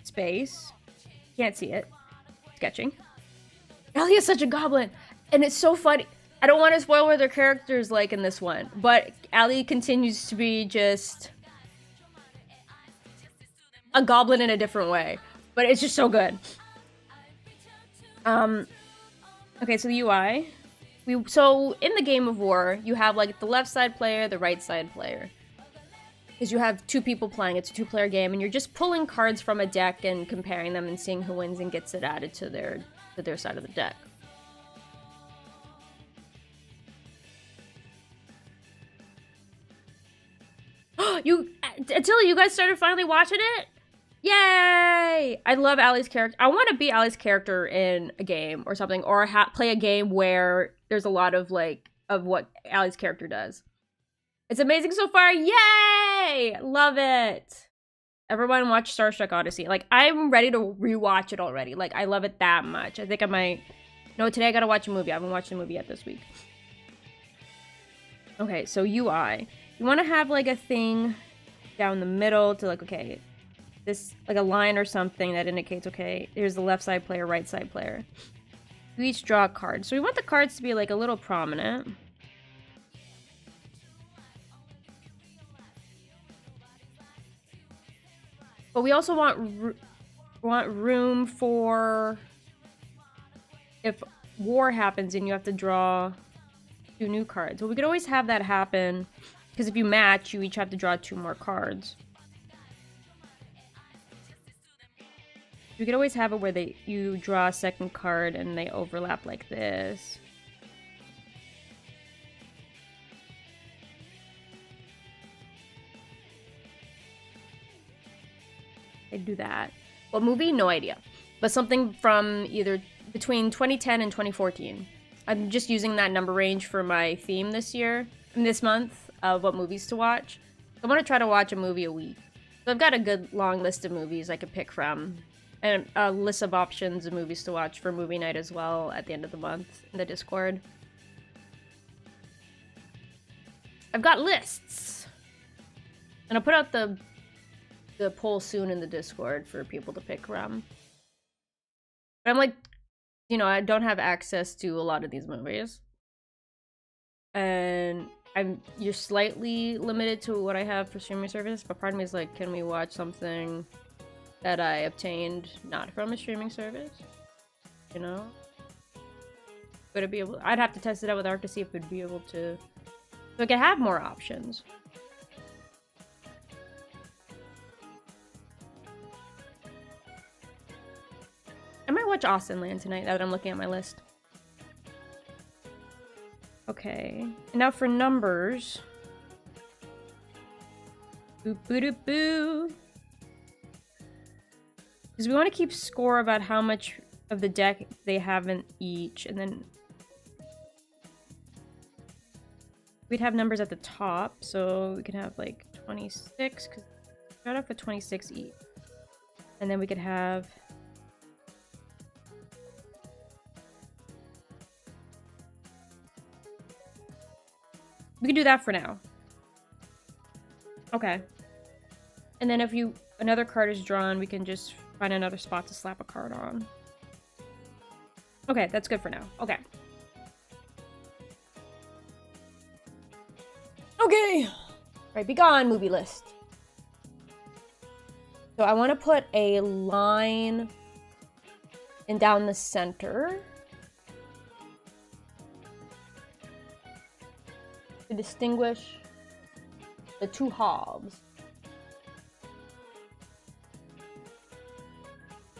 space. Can't see it. Sketching. Ellie is such a goblin, and it's so funny. I don't want to spoil what their character's like in this one, but Ellie continues to be just a goblin in a different way, but it's just so good. Okay, so the UI. So in the Game of War, you have like the left side player, the right side player. Because you have 2 people playing, it's a 2-player game, and you're just pulling cards from a deck and comparing them and seeing who wins and gets it added to their side of the deck. Attila, you guys started finally watching it? Yay! I love Allie's character. I want to be Allie's character in a game or something, or play a game where there's a lot of like of what Allie's character does. It's amazing so far. Yay! Love it. Everyone watch Starstruck Odyssey. Like, I'm ready to rewatch it already. Like, I love it that much. I think I might... No, today I gotta watch a movie. I haven't watched a movie yet this week. Okay, so UI. You want to have, like, a thing down the middle to, like, okay, this, like, a line or something that indicates, okay, here's the left side player, right side player. You each draw a card. So we want the cards to be, like, a little prominent. But we also want room for if war happens and you have to draw 2 new cards. Well, we could always have that happen because if you match, you each have to draw 2 more cards. You could always have it where you draw a second card and they overlap like this. I'd do that. What movie? No idea. But something from either between 2010 and 2014. I'm just using that number range for my theme this month of what movies to watch. I want to try to watch a movie a week. So I've got a good long list of movies I could pick from. And a list of options of movies to watch for movie night as well at the end of the month in the Discord. I've got lists. And I'll put out the poll soon in the Discord for people to pick from. But I'm like, you know, I don't have access to a lot of these movies. And you're slightly limited to what I have for streaming service, but part of me is like, can we watch something that I obtained not from a streaming service? You know? Would it be able... I'd have to test it out with Arc to see if it'd be able to So I can have more options. I might watch Austin Land tonight now that I'm looking at my list. Okay. And now for numbers. Boop, boop, boop, boop. Because we want to keep score about how much of the deck they have in each. And then we'd have numbers at the top. So we could have like 26. Because start off with 26 each. And then we could have... We can do that for now. Okay. And then if another card is drawn, we can just find another spot to slap a card on. Okay, that's good for now. Okay. Okay! Alright, be gone, movie list. So I want to put a line in down the center. To distinguish the two halves.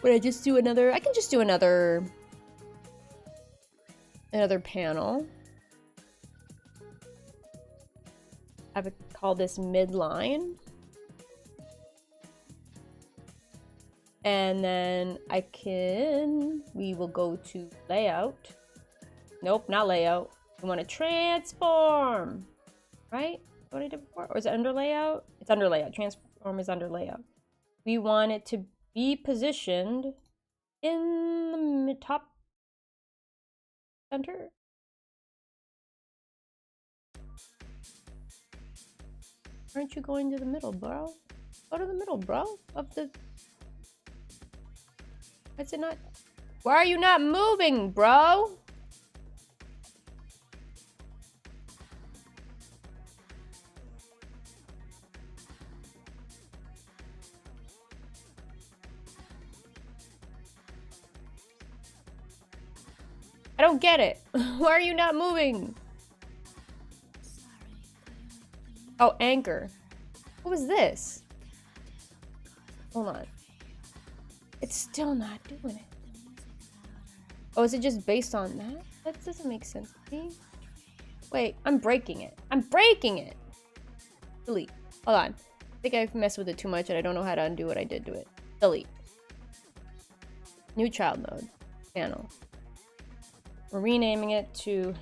Would I just do another? I can just do another panel. I would call this midline. And then we will go to layout. Nope, not layout. We want to transform, right? What I did before? Or is it under layout? It's under layout. Transform is under layout. We want it to be positioned in the top center. Aren't you going to the middle, bro? Go to the middle, bro. Of the... Is it not? Why are you not moving, bro? I don't get it. Why are you not moving? Oh, anchor. What was this? Hold on. It's still not doing it. Oh, is it just based on that? That doesn't make sense to me. Wait, I'm breaking it. I'm breaking it. Delete. Hold on. I think I've messed with it too much and I don't know how to undo what I did to it. Delete. New child mode. Panel. We're renaming it to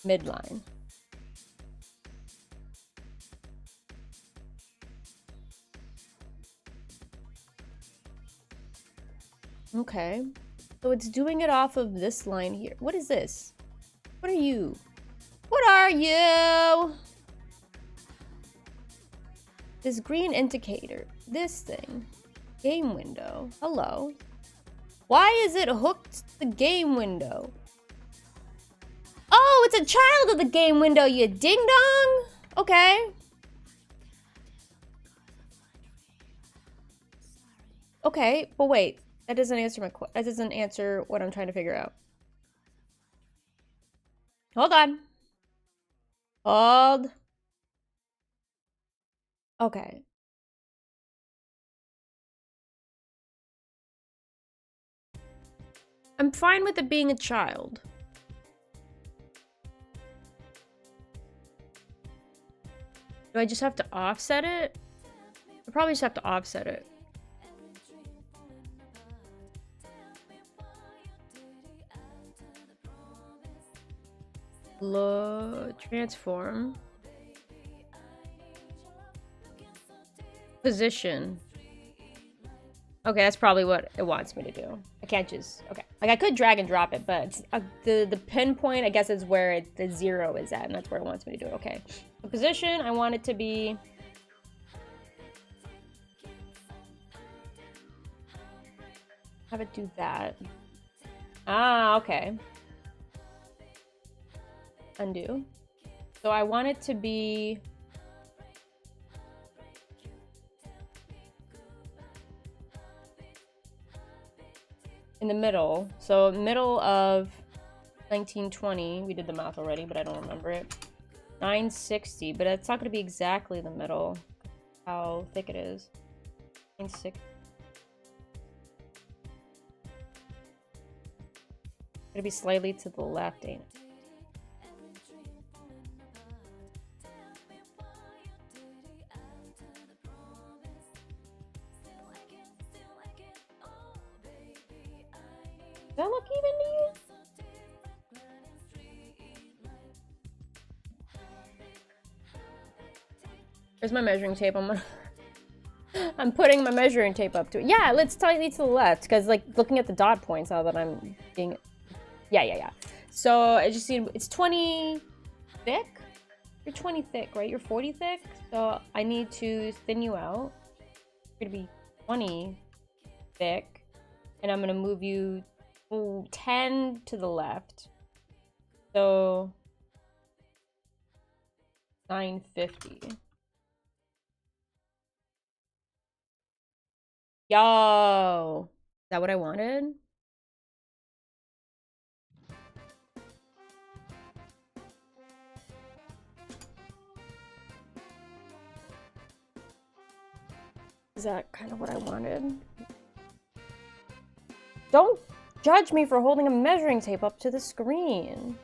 midline. Okay. So it's doing it off of this line here. What is this? What are you? What are you? This green indicator. This thing. Game window. Hello. Why is it hooked to the game window? Oh, it's a child of the game window, you ding dong. Okay. Okay, but wait. That doesn't answer my question. That doesn't answer what I'm trying to figure out. Hold on. Hold. Okay. I'm fine with it being a child. Do I just have to offset it? I probably just have to offset it. Transform. Position. Okay, that's probably what it wants me to do. I can't just... Okay. Like, I could drag and drop it, but it's, the pinpoint, I guess, is where the 0 is at, and that's where it wants me to do it. Okay. The position, I want it to be... Have it do that. Ah, okay. Undo. So I want it to be... in the middle. So middle of 1920. We did the math already, but I don't remember it. 960, but it's not going to be exactly the middle. How thick it is. 960. It'll be slightly to the left, ain't it? Does that look even to you? Here's my measuring tape. I'm putting my measuring tape up to it. Yeah, let's slightly to the left, because like looking at the dot points now that I'm being. Yeah. So I just see it's 20 thick. You're 20 thick, right? You're 40 thick. So I need to thin you out. You're gonna be 20 thick, and I'm gonna move you 10 to the left. So 950. Yo, is that what I wanted? Is that kind of what I wanted? Don't judge me for holding a measuring tape up to the screen.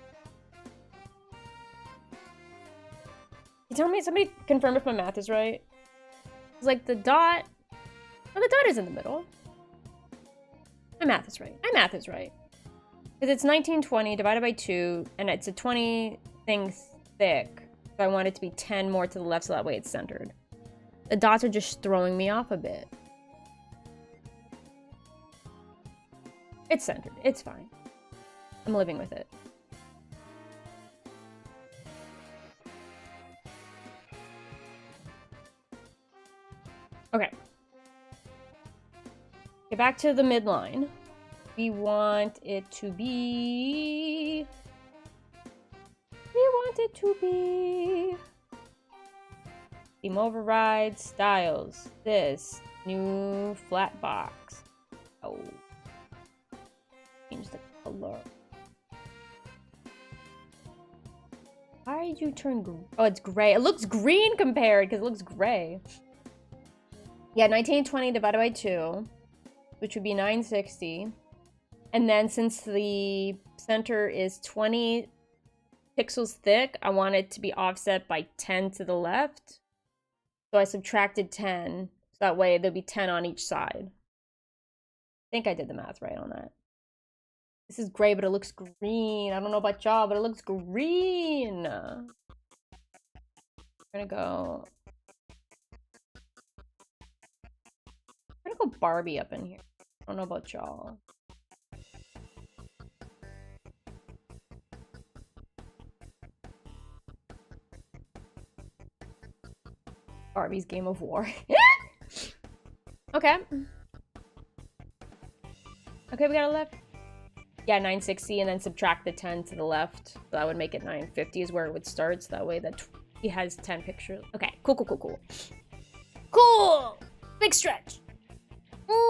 You tell me, somebody confirm if my math is right. It's like the dot. Oh, the dot is in the middle. My math is right. My math is right. Because it's 1920 divided by 2, and it's a 20 thing thick. So I want it to be 10 more to the left, so that way it's centered. The dots are just throwing me off a bit. It's centered. It's fine. I'm living with it. Okay. Get back to the midline. We want it to be... Theme override, styles, this, new flat box. Oh. Change the color. Why did you turn oh, it's gray. It looks green compared because it looks gray. Yeah, 1920 divided by 2, which would be 960. And then since the center is 20 pixels thick, I want it to be offset by 10 to the left. So I subtracted 10. So that way there'll be 10 on each side. I think I did the math right on that. This is gray, but it looks green. I don't know about y'all, but it looks green. I'm gonna go Barbie up in here. I don't know about y'all. Barbie's Game of War. Okay. Okay, we got a left. Yeah, 960, and then subtract the 10 to the left. So that would make it 950 is where it would start. So that way that he has 10 pictures. Okay, cool. Cool! Big stretch.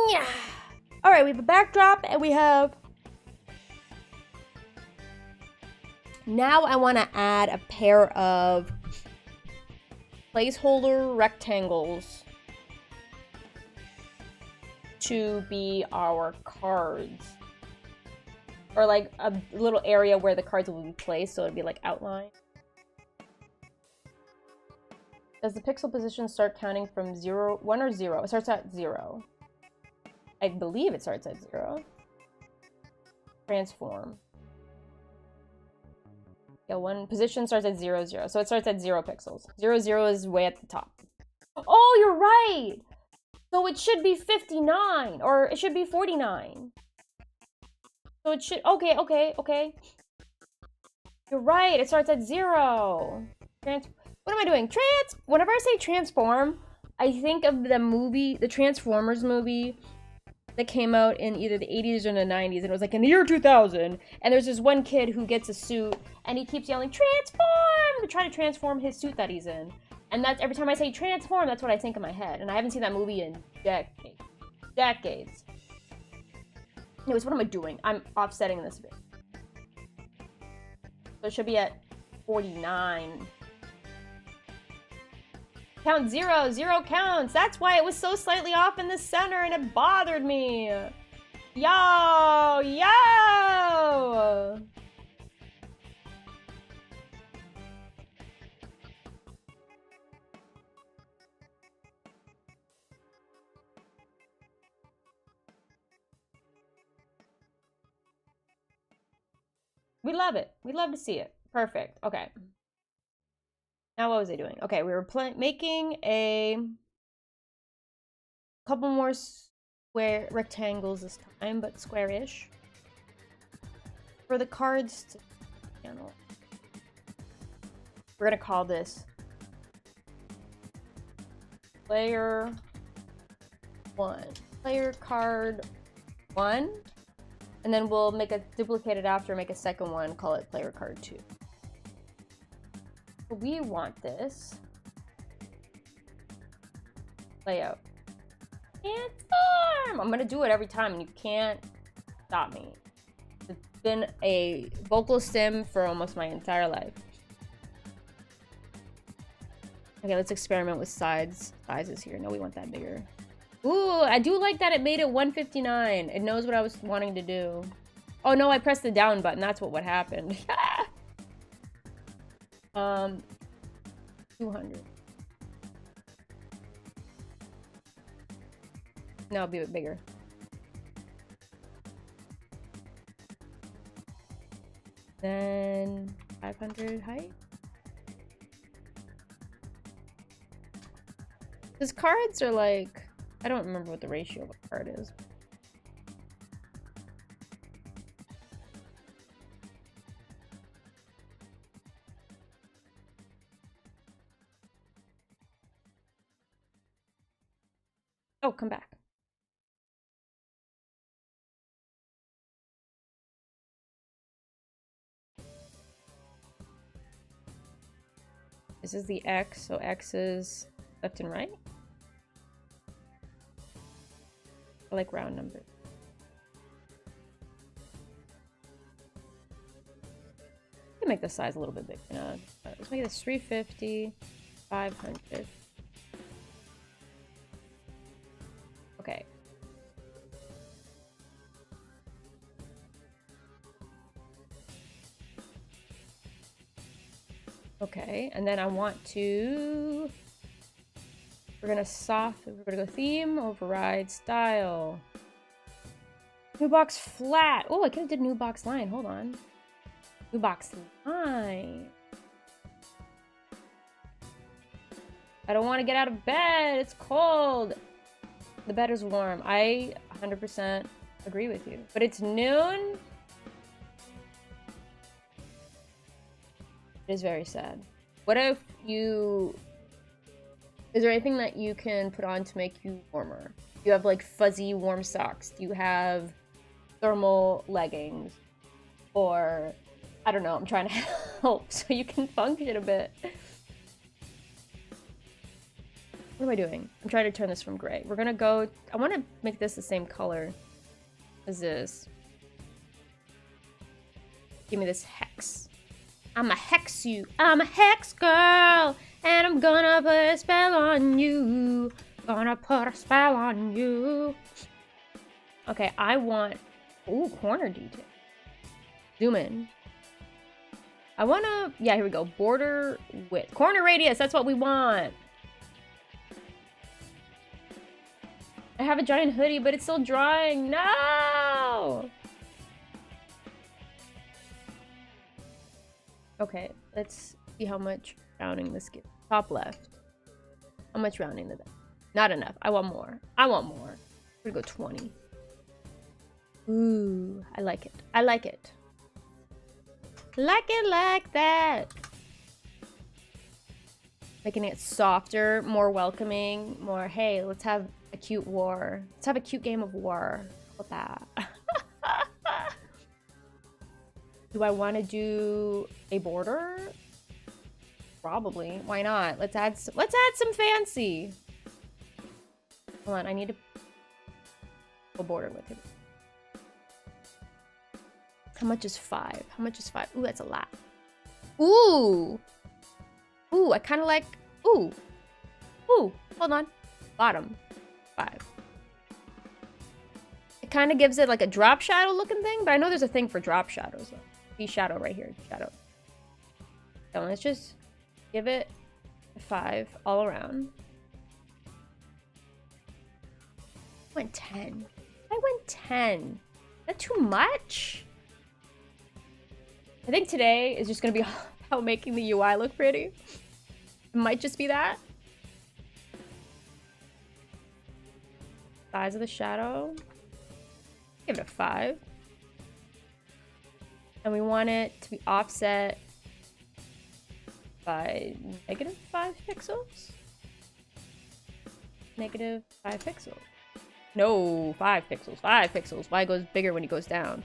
Yeah. All right, we have a backdrop, and we have... Now I want to add a pair of placeholder rectangles to be our cards. Or like a little area where the cards will be placed, so it'd be like outlined. Does the pixel position start counting from 0, 1 or 0? It starts at 0. I believe it starts at 0. Transform. Yeah, one position starts at 0, 0. So it starts at 0 pixels. 0, 0 is way at the top. Oh, you're right! So it should be 59, or it should be 49. So it should, okay. You're right, it starts at 0. What am I doing? Whenever I say transform, I think of the movie, the Transformers movie that came out in either the 80s or the 90s, and it was like in the year 2000, and there's this one kid who gets a suit, and he keeps yelling, transform, to try to transform his suit that he's in. And that's, every time I say transform, that's what I think in my head, and I haven't seen that movie in decades. Anyways, what am I doing? I'm offsetting this bit. So it should be at 49. Count 0. 0 counts. That's why it was so slightly off in the center and it bothered me. Yo! Yo! We love it. We love to see it. Perfect. Okay. Now what was I doing? Okay, we were making a couple more square rectangles this time, but square-ish. For the cards to channel. We're gonna call this player 1. Player card 1. And then we'll make a duplicate it after, make a second one, call it player card 2. We want this layout. Transform! I'm gonna do it every time and you can't stop me. It's been a vocal stim for almost my entire life. Okay, let's experiment with sizes here. No, we want that bigger. Ooh, I do like that it made it 159. It knows what I was wanting to do. Oh no, I pressed the down button. That's what happened. 200. No, it'll be a bit bigger. Then 500 height. Because cards are like, I don't remember what the ratio of a card is. Oh, come back. This is the X, so X is left and right. I like round numbers. I can make the size a little bit big. Let's make this 350, 500. Okay. Okay, and then I want to... We're gonna go theme, override, style. New box flat. Oh, I could have did new box line. Hold on. New box line. I don't want to get out of bed. It's cold. The bed is warm. I 100% agree with you. But it's noon. It is very sad. What if you... Is there anything that you can put on to make you warmer? Do you have like fuzzy warm socks? Do you have thermal leggings? Or, I don't know, I'm trying to help so you can function a bit. What am I doing? I'm trying to turn this from gray. We're gonna go, I want to make this the same color as this. Give me this hex. I'ma hex you. I'm a hex girl. And I'm gonna put a spell on you. Gonna put a spell on you. Okay, I want... Ooh, corner detail. Zoom in. I wanna... Yeah, here we go. Border width. Corner radius, that's what we want. I have a giant hoodie, but it's still drying. No! Okay, let's see how much rounding this gives. Top left. How much rounding did that? Not enough. I want more. I want more. We're gonna go 20. Ooh, I like it. I like it. Like it like that. Making it softer, more welcoming, more, hey, let's have a cute war. Let's have a cute game of war. How about that? Do I want to do a border? Probably. Why not? Let's add some fancy. Hold on, I need to go border with it. How much is 5? How much is 5? Ooh, that's a lot. Ooh. Ooh, I kind of like... Ooh. Ooh, hold on. Bottom. 5. It kind of gives it like a drop shadow looking thing, but I know there's a thing for drop shadows. See shadow right here. Shadow. So let's just give it a 5 all around. I went 10. I went 10. Is that too much? I think today is just going to be about making the UI look pretty. It might just be that. Size of the shadow. Give it a 5. And we want it to be offset by -5 pixels. -5 pixels. No, 5 pixels. 5 pixels. Y goes bigger when he goes down.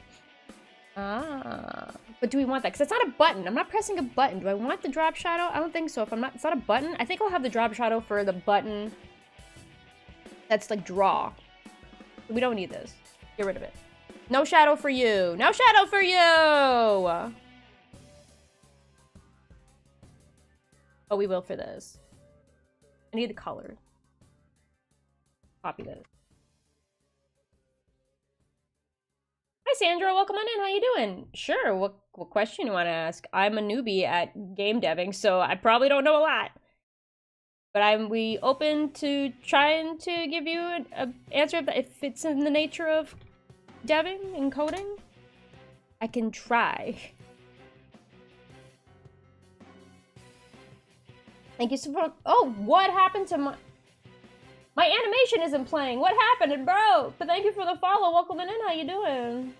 Ah. But do we want that? Because it's not a button. I'm not pressing a button. Do I want the drop shadow? I don't think so. If it's not a button, I think I'll have the drop shadow for the button that's like draw. We don't need this. Get rid of it. No shadow for you. No shadow for you! Oh, we will for this. I need the color. Copy this. Hi, Sandra. Welcome on in. How you doing? Sure. What question you want to ask? I'm a newbie at game deving, so I probably don't know a lot. But we open to trying to give you an answer if it's in the nature of deving and coding. I can try. Thank you so much. Oh, what happened to my animation isn't playing. What happened? It broke. But thank you for the follow. Welcome in. How you doing?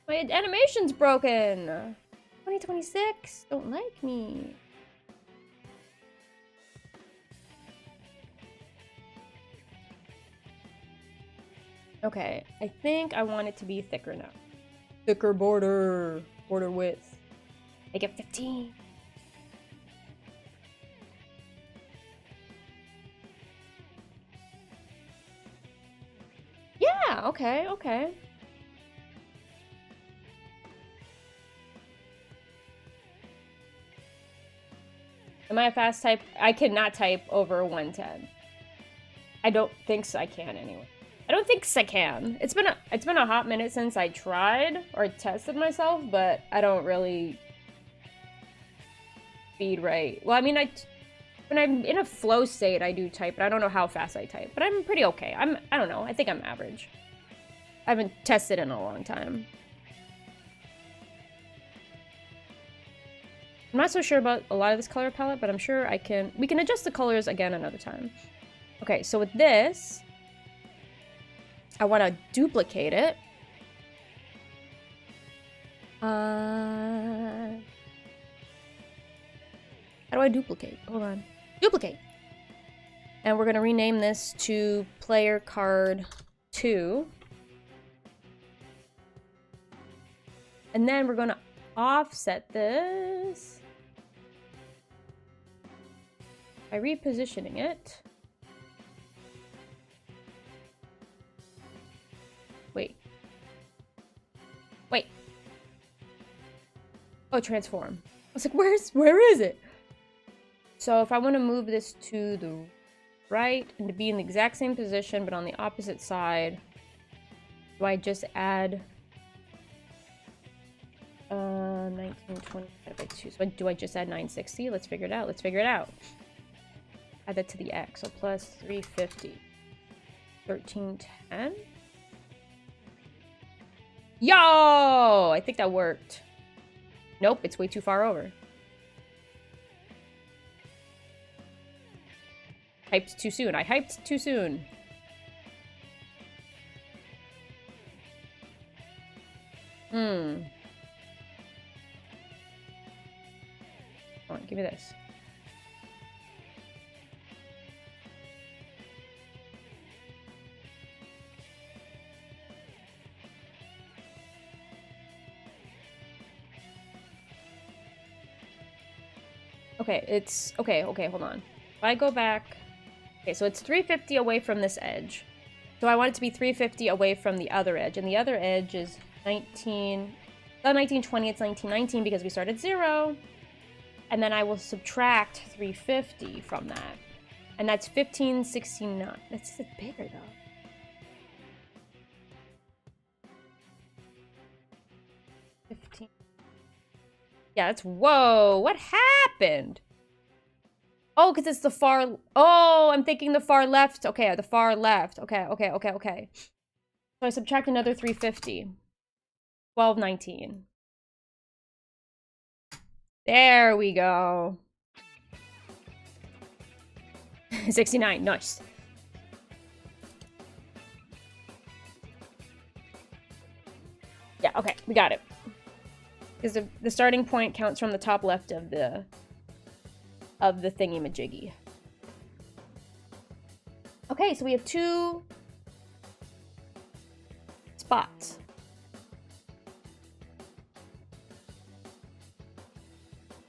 My animation's broken. 2026. Don't like me. Okay, I think I want it to be thicker now. Thicker border. Border width. Make it 15. Yeah, okay, okay. Am I a fast type? I cannot type over 110. I don't think so. I can anyway. I don't think I can. It's been a hot minute since I tried or tested myself, but I don't really speed right. Well, I mean, when I'm in a flow state, I do type, but I don't know how fast I type. But I'm pretty okay. I don't know. I think I'm average. I haven't tested in a long time. I'm not so sure about a lot of this color palette, but I'm sure we can adjust the colors again another time. Okay, so with this, I want to duplicate it. How do I duplicate? Hold on. Duplicate! And we're going to rename this to Player Card 2. And then we're going to offset this by repositioning it. Wait. Oh, transform. I was like, where is it? So if I want to move this to the right and to be in the exact same position but on the opposite side, do I just add 1920 divided by 2? So do I just add 960? Let's figure it out. Let's figure it out. Add that to the x. So plus 350. 1310. Yo! I think that worked. Nope, it's way too far over. Hyped too soon. I hyped too soon. Come on, give me this. Okay, okay, hold on. If I go back, okay, so it's 350 away from this edge. So I want it to be 350 away from the other edge, and the other edge is 1920, it's 1919 because we started 0. And then I will subtract 350 from that. And that's 1569. That's bigger though. Yeah, that's, whoa, what happened? Oh, because it's the far, oh, I'm thinking the far left. Okay, the far left. Okay. So I subtract another 350. 1219. There we go. 69, nice. Yeah, okay, we got it. Because the starting point counts from the top left of the thingy-majiggy. Okay, so we have 2 spots.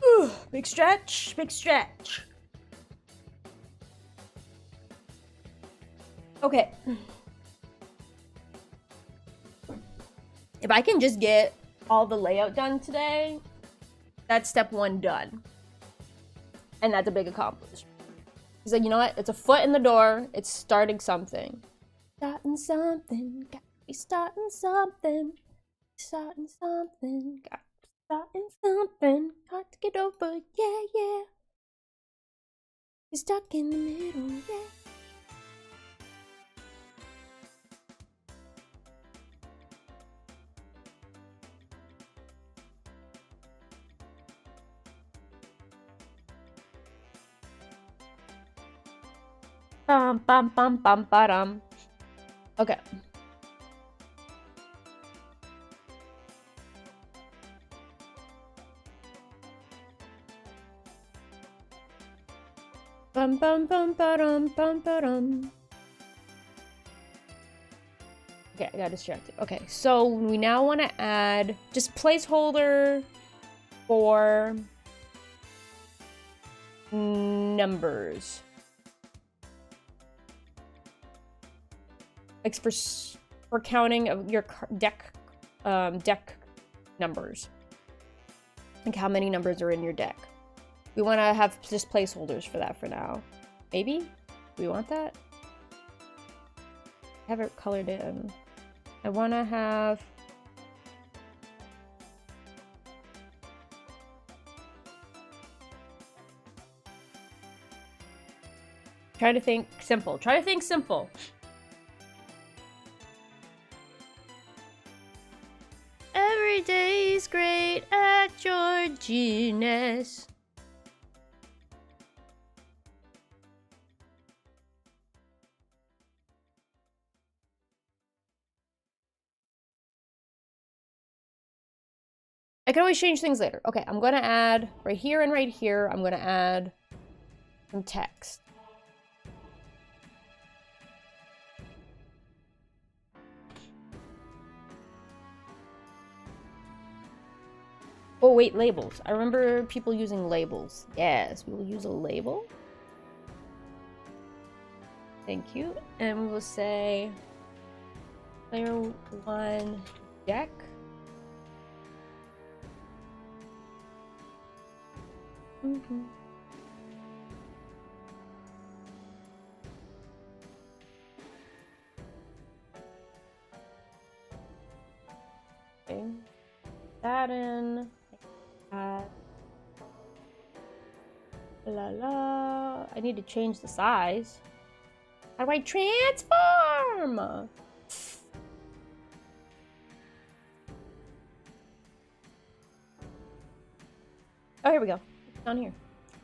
Ooh, big stretch, big stretch. Okay. If I can just get all the layout done today, that's step 1 done. And that's a big accomplishment. He's like, you know what? It's a foot in the door. It's starting something. Starting something. Got to be starting something. Starting something. Got to be starting something. Hard to get over. Yeah, yeah. You're stuck in the middle. Yeah. Bum, bum, bum, bum, ba-dum. Okay. Bum, bum, bum, ba-dum, bum, ba-dum. Okay, I got distracted. Okay, so we now want to add just placeholder for numbers. Like for counting of your deck numbers. Like how many numbers are in your deck. We want to have just placeholders for that for now. Maybe? Do we want that? I have it colored in. I want to have... Try to think simple. Try to think simple. Every day's great at your genius. I can always change things later. Okay, I'm gonna add right here and right here, I'm gonna add some text. Oh wait, labels. I remember people using labels. Yes, we will use a label. Thank you. And we will say player 1 deck. Okay. That in. La la. I need to change the size. How do I transform? Oh, here we go. It's down here.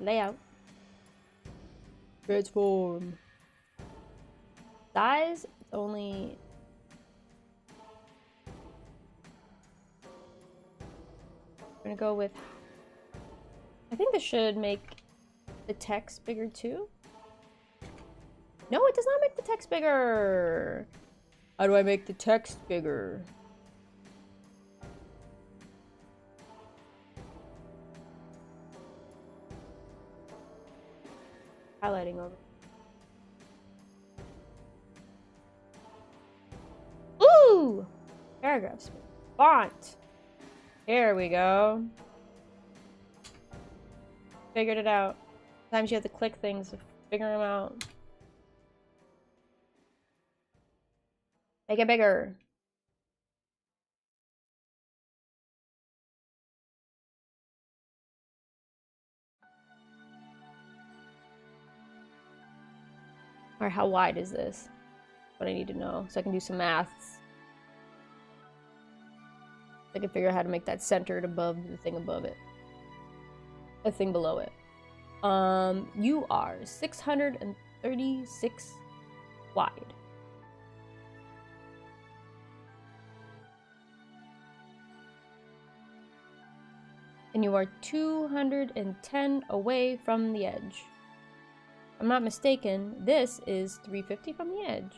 Layout. Transform. Size, it's only... I'm gonna go with... I think this should make the text bigger too. No, it does not make the text bigger. How do I make the text bigger? Highlighting over. Ooh! Paragraphs. Font. Here we go. Figured it out. Sometimes you have to click things figure them out. Make it bigger. Or how wide is this? What I need to know so I can do some maths. I can figure out how to make that centered above the thing above it. The thing below it. You are 636 wide. And you are 210 away from the edge. If I'm not mistaken, this is 350 from the edge.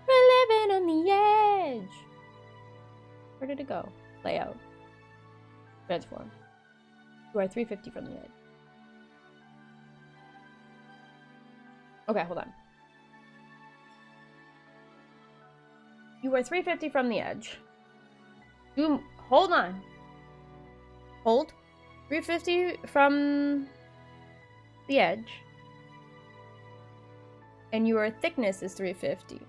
We're living on the edge. Where did it go? Layout. Transform. You are 350 from the edge. Okay, hold on. You are 350 from the edge. Hold on. Hold. 350 from the edge. And your thickness is 350.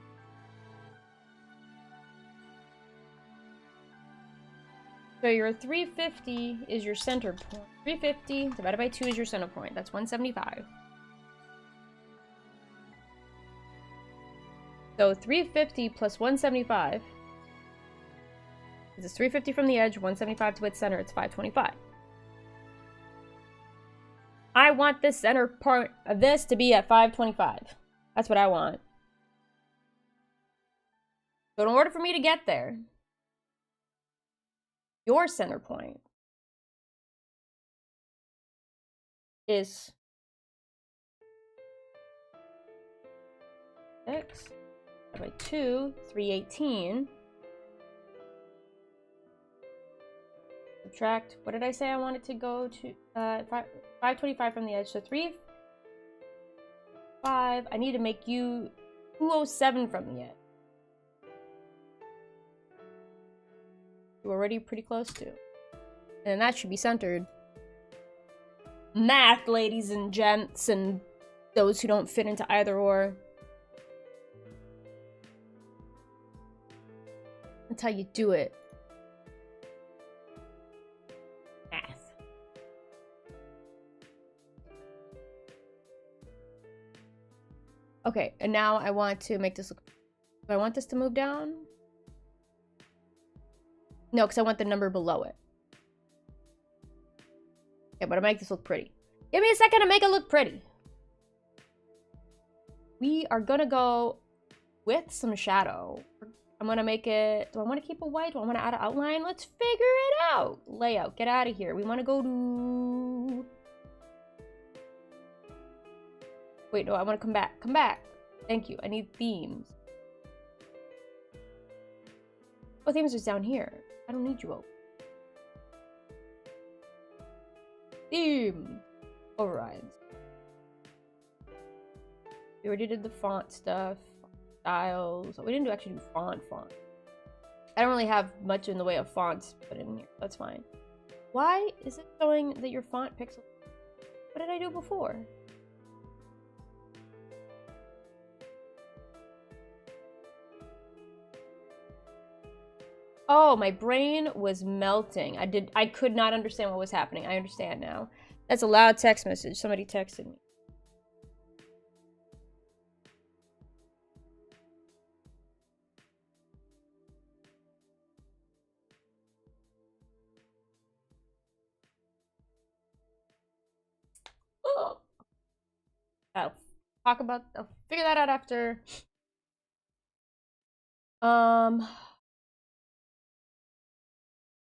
So your 350 is your center point. 350 divided by 2 is your center point. That's 175. So 350 plus 175. This is 350 from the edge, 175 to its center, it's 525. I want the center point of this to be at 525. That's what I want. So in order for me to get there, your center point is x by 2, 318. Subtract, what did I say I wanted to go to? 525 from the edge, so 3, 5. I need to make you 207 from the edge. You're already pretty close to. And that should be centered. Math, ladies and gents, and those who don't fit into either or. That's how you do it. Math. Okay, and now I want to make this look... Do I want this to move down? No, because I want the number below it. Okay, but I make this look pretty. Give me a second to make it look pretty. We are gonna go with some shadow. I'm gonna make it... Do I want to keep it white? Do I want to add an outline? Let's figure it out. Layout. Get out of here. We want to go to... Wait, no, I want to come back. Come back. Thank you. I need themes. Oh, themes is down here. I don't need you open. Theme. Overrides. We already did the font stuff. Styles. We didn't actually do font. I don't really have much in the way of fonts put in here. That's fine. Why is it showing that your font pixel? What did I do before? Oh, my brain was melting. I could not understand what was happening. I understand now. That's a loud text message. Somebody texted me. I'll figure that out after.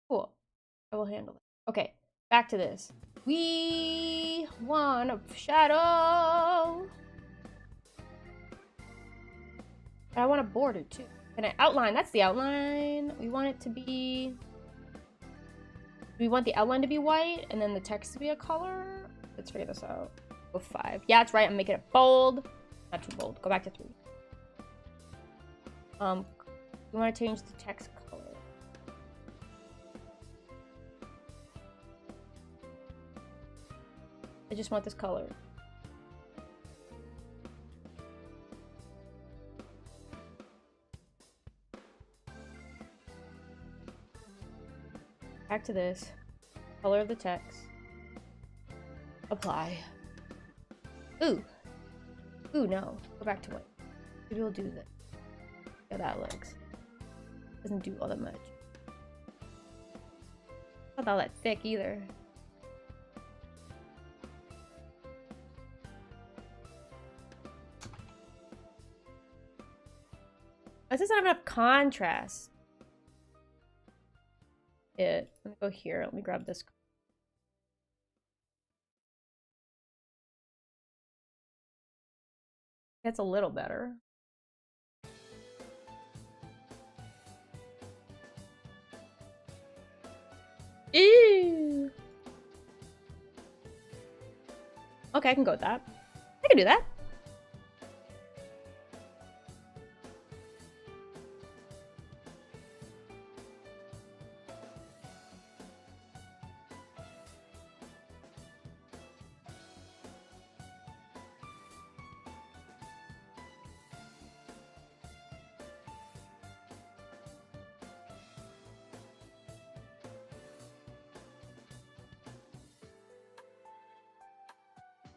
Cool. I will handle it. Okay, back to this. We want a shadow. But I want a border too. Can I outline? That's the outline. We want it to be... We want the outline to be white and then the text to be a color. Let's figure this out. Go 5. Yeah, that's right. I'm making it bold. Not too bold. Go back to 3. We want to change the text color. I just want this color. Back to this. Color of the text. Apply. Ooh. Ooh, no. Go back to white. Maybe we'll do that. Yeah, that looks. Doesn't do all that much. Not all that thick either. It doesn't have enough contrast. Let me go here. Let me grab this. That's a little better. Ew. Okay, I can go with that. I can do that.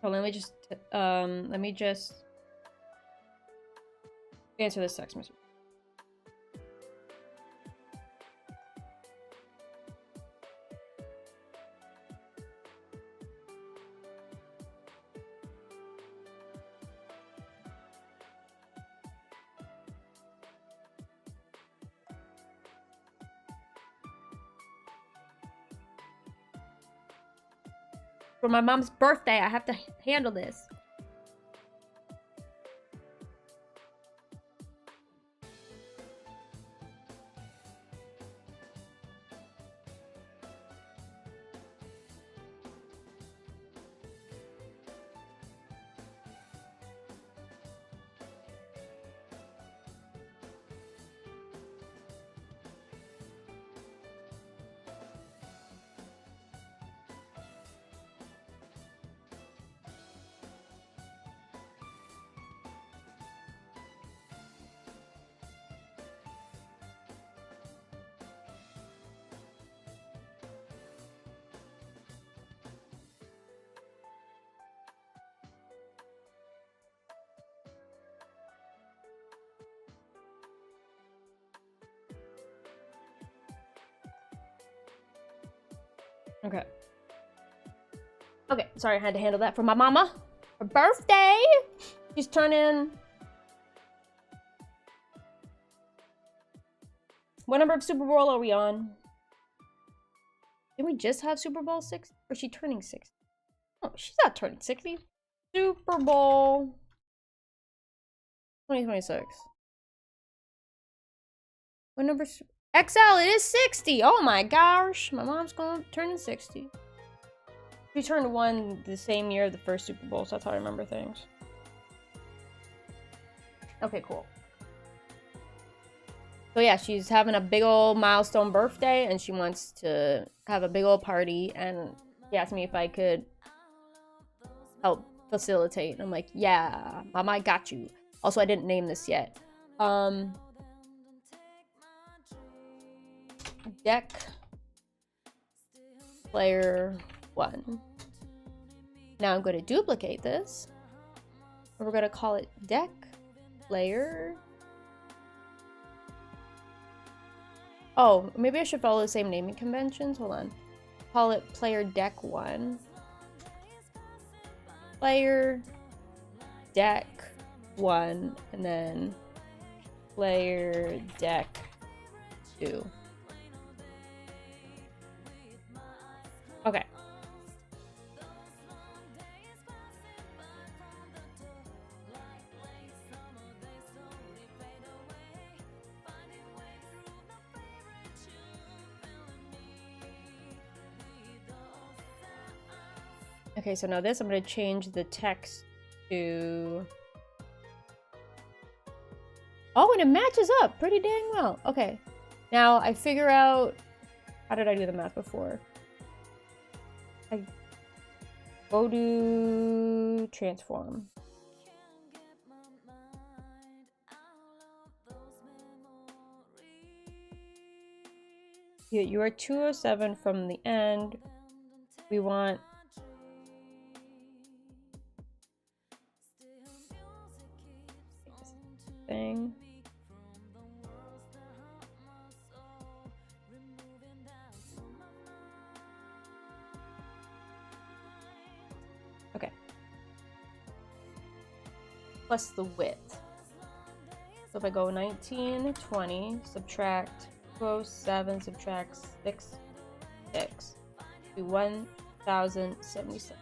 Oh, let me just answer this text message. For my mom's birthday, I have to handle this. Okay. Okay, sorry, I had to handle that for my mama. Her birthday! She's turning... What number of Super Bowl are we on? Did we just have Super Bowl 6? Or is she turning 60? Oh, she's not turning 60. Super Bowl 2026. What number? XL, it is 60. Oh my gosh. My mom's going to turn 60. She turned 1 the same year of the first Super Bowl, so that's how I remember things. Okay, cool. So yeah, she's having a big old milestone birthday, and she wants to have a big old party, and she asked me if I could help facilitate. And I'm like, yeah, Mama, I got you. Also, I didn't name this yet. Deck player 1. Now I'm going to duplicate this. And we're going to call it deck player. Oh, maybe I should follow the same naming conventions. Hold on. Call it player deck 1. Player deck 1. And then player deck 2. Okay. Okay, so now this, I'm going to change the text to... Oh, and it matches up pretty dang well. Okay. Now I figure out... How did I do the math before? Go to transform. You are 207 from the end. We want thing. Okay. Plus the width. So if I go 19, 20, subtract 207, subtract 6, be 1077.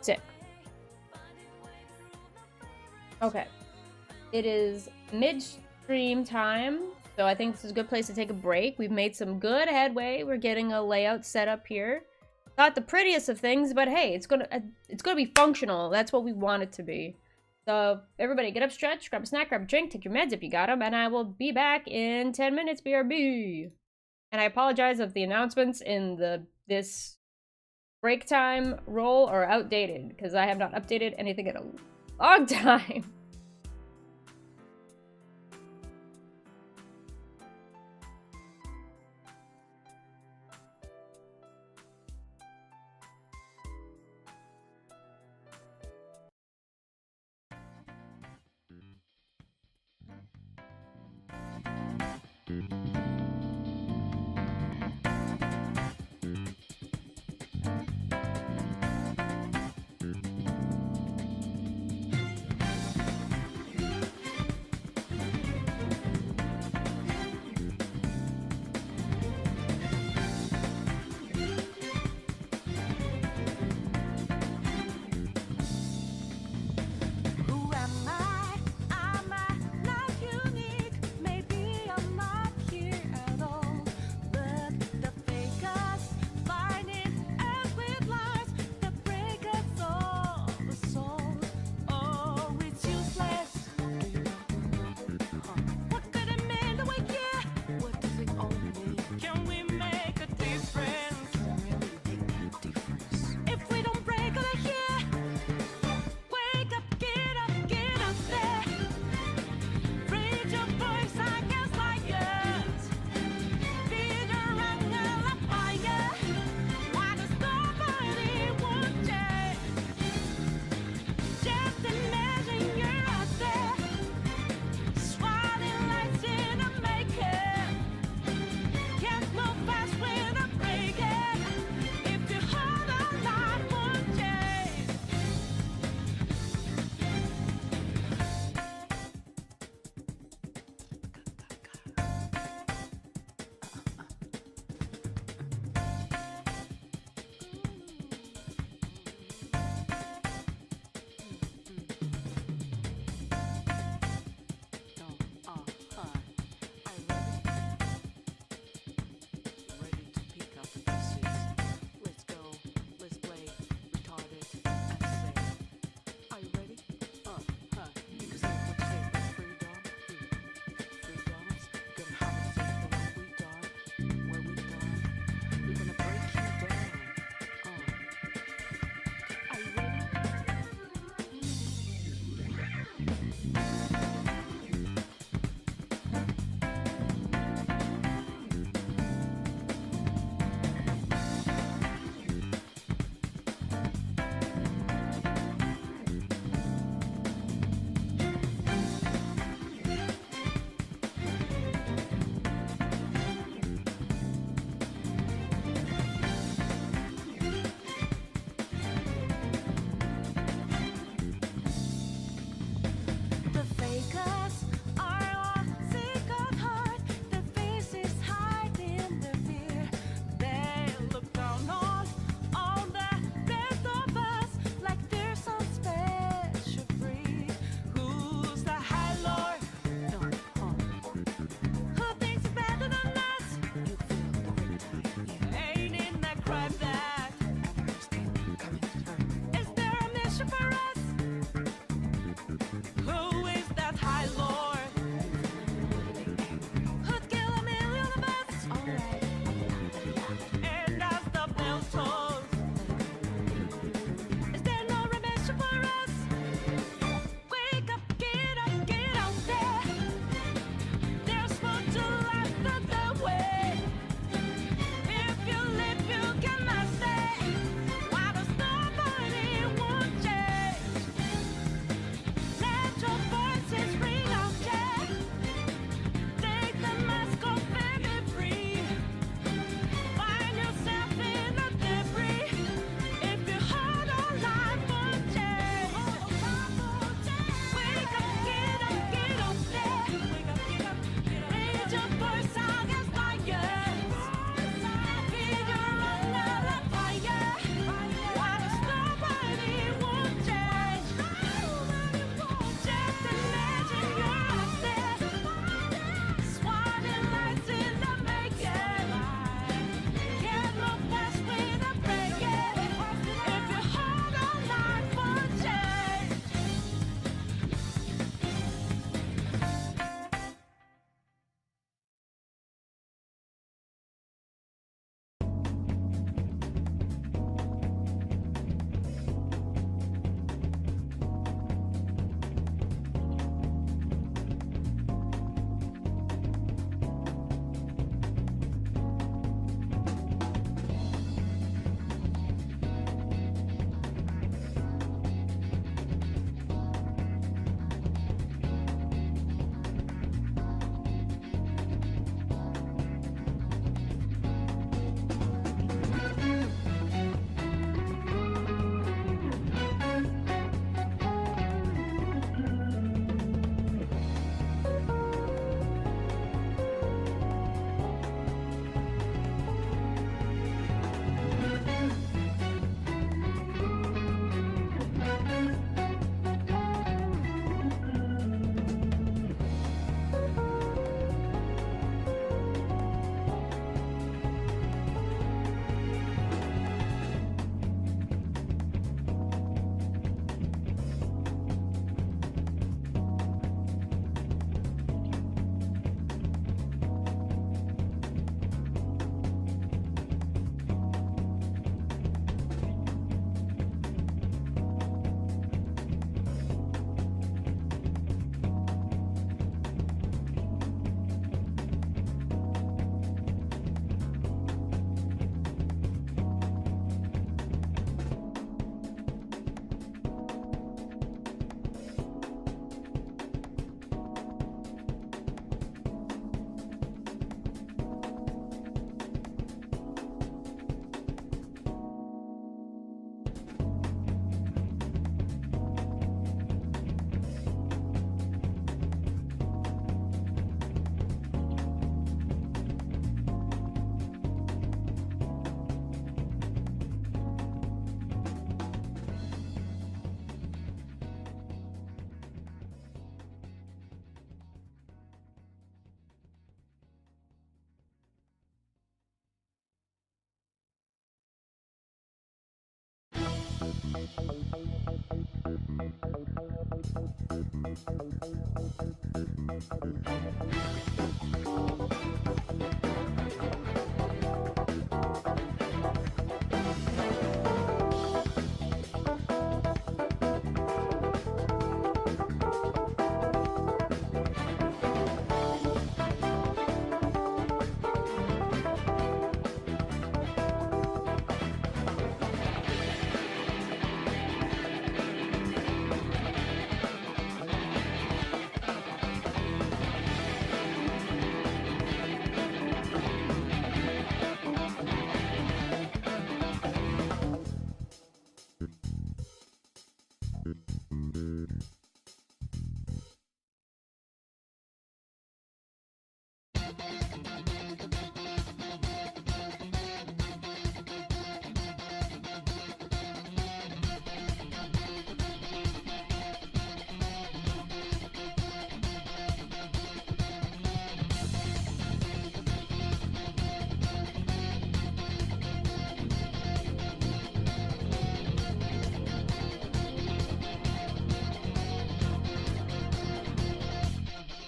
Sick. Okay. It is midstream time, so I think this is a good place to take a break. We've made some good headway. We're getting a layout set up here. Not the prettiest of things, but hey, it's gonna be functional. That's what we want it to be. So everybody, get up, stretch, grab a snack, grab a drink, take your meds if you got them, and I will be back in 10 minutes. BRB. And I apologize if the announcements in this break time roll are outdated, because I have not updated anything in a long time.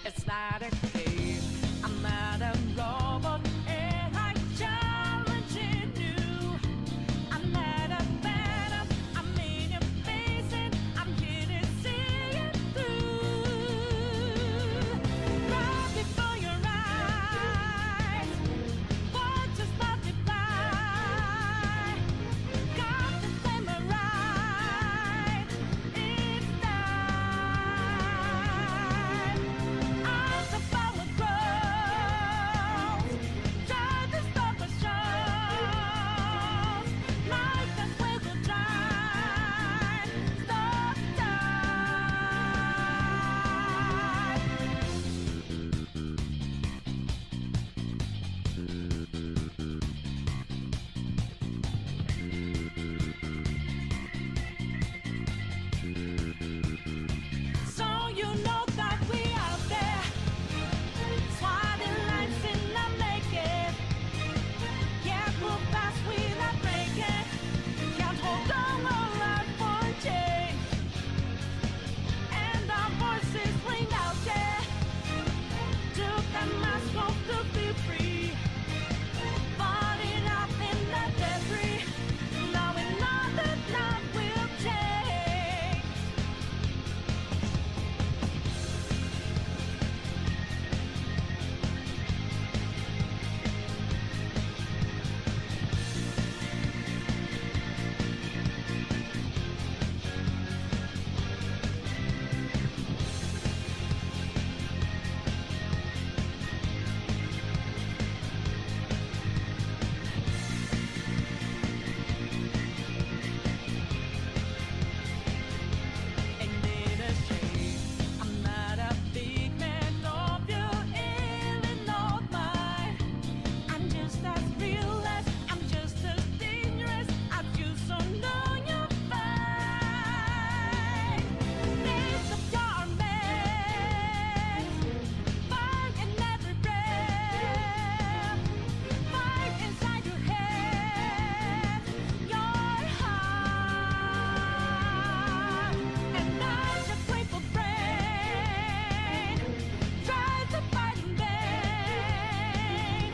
It's not a game, I'm not a robot, and I challenging you. I'm not a phantom, I'm in your face and I'm here to see it through. Right before your eyes, watches multiply. Got the flame right, it's time. As the power grows, try to stop us shows. Like the wheel will drive, stop so you know that we out there, swatting lines in the making. Yeah, we'll pass without breaking. Can't hold on our life for change. And our voices ring out there. Took a mask off to be free. Falling up in the debris. Now we know that love will change. Ain't it a shame? I'm not a big man of your Illinois mind. I'm just as real as, I'm just as dangerous as you, so know you're fine. Lift up your arms, fight in every breath, fight inside your head, your heart. And as your crippled brain tries to fight in vain,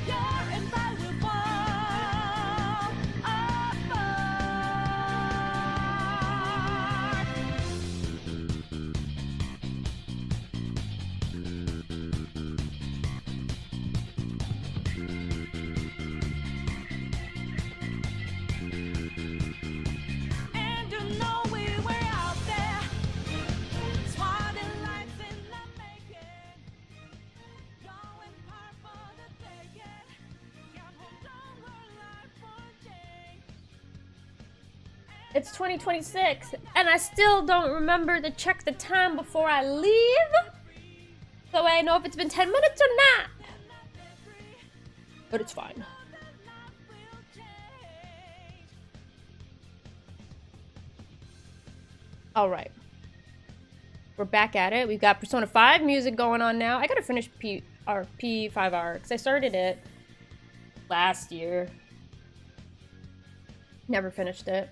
your empire will fall apart. And you know we were out there, swatting lights in the making. Going hard for the taking. Can't hold on our life for change. It's 2026, and I still don't remember to check the time before I leave. So I know if it's been 10 minutes or not. But it's fine. All right. We're back at it. We've got Persona 5 music going on now. I gotta finish P5R because I started it last year. Never finished it.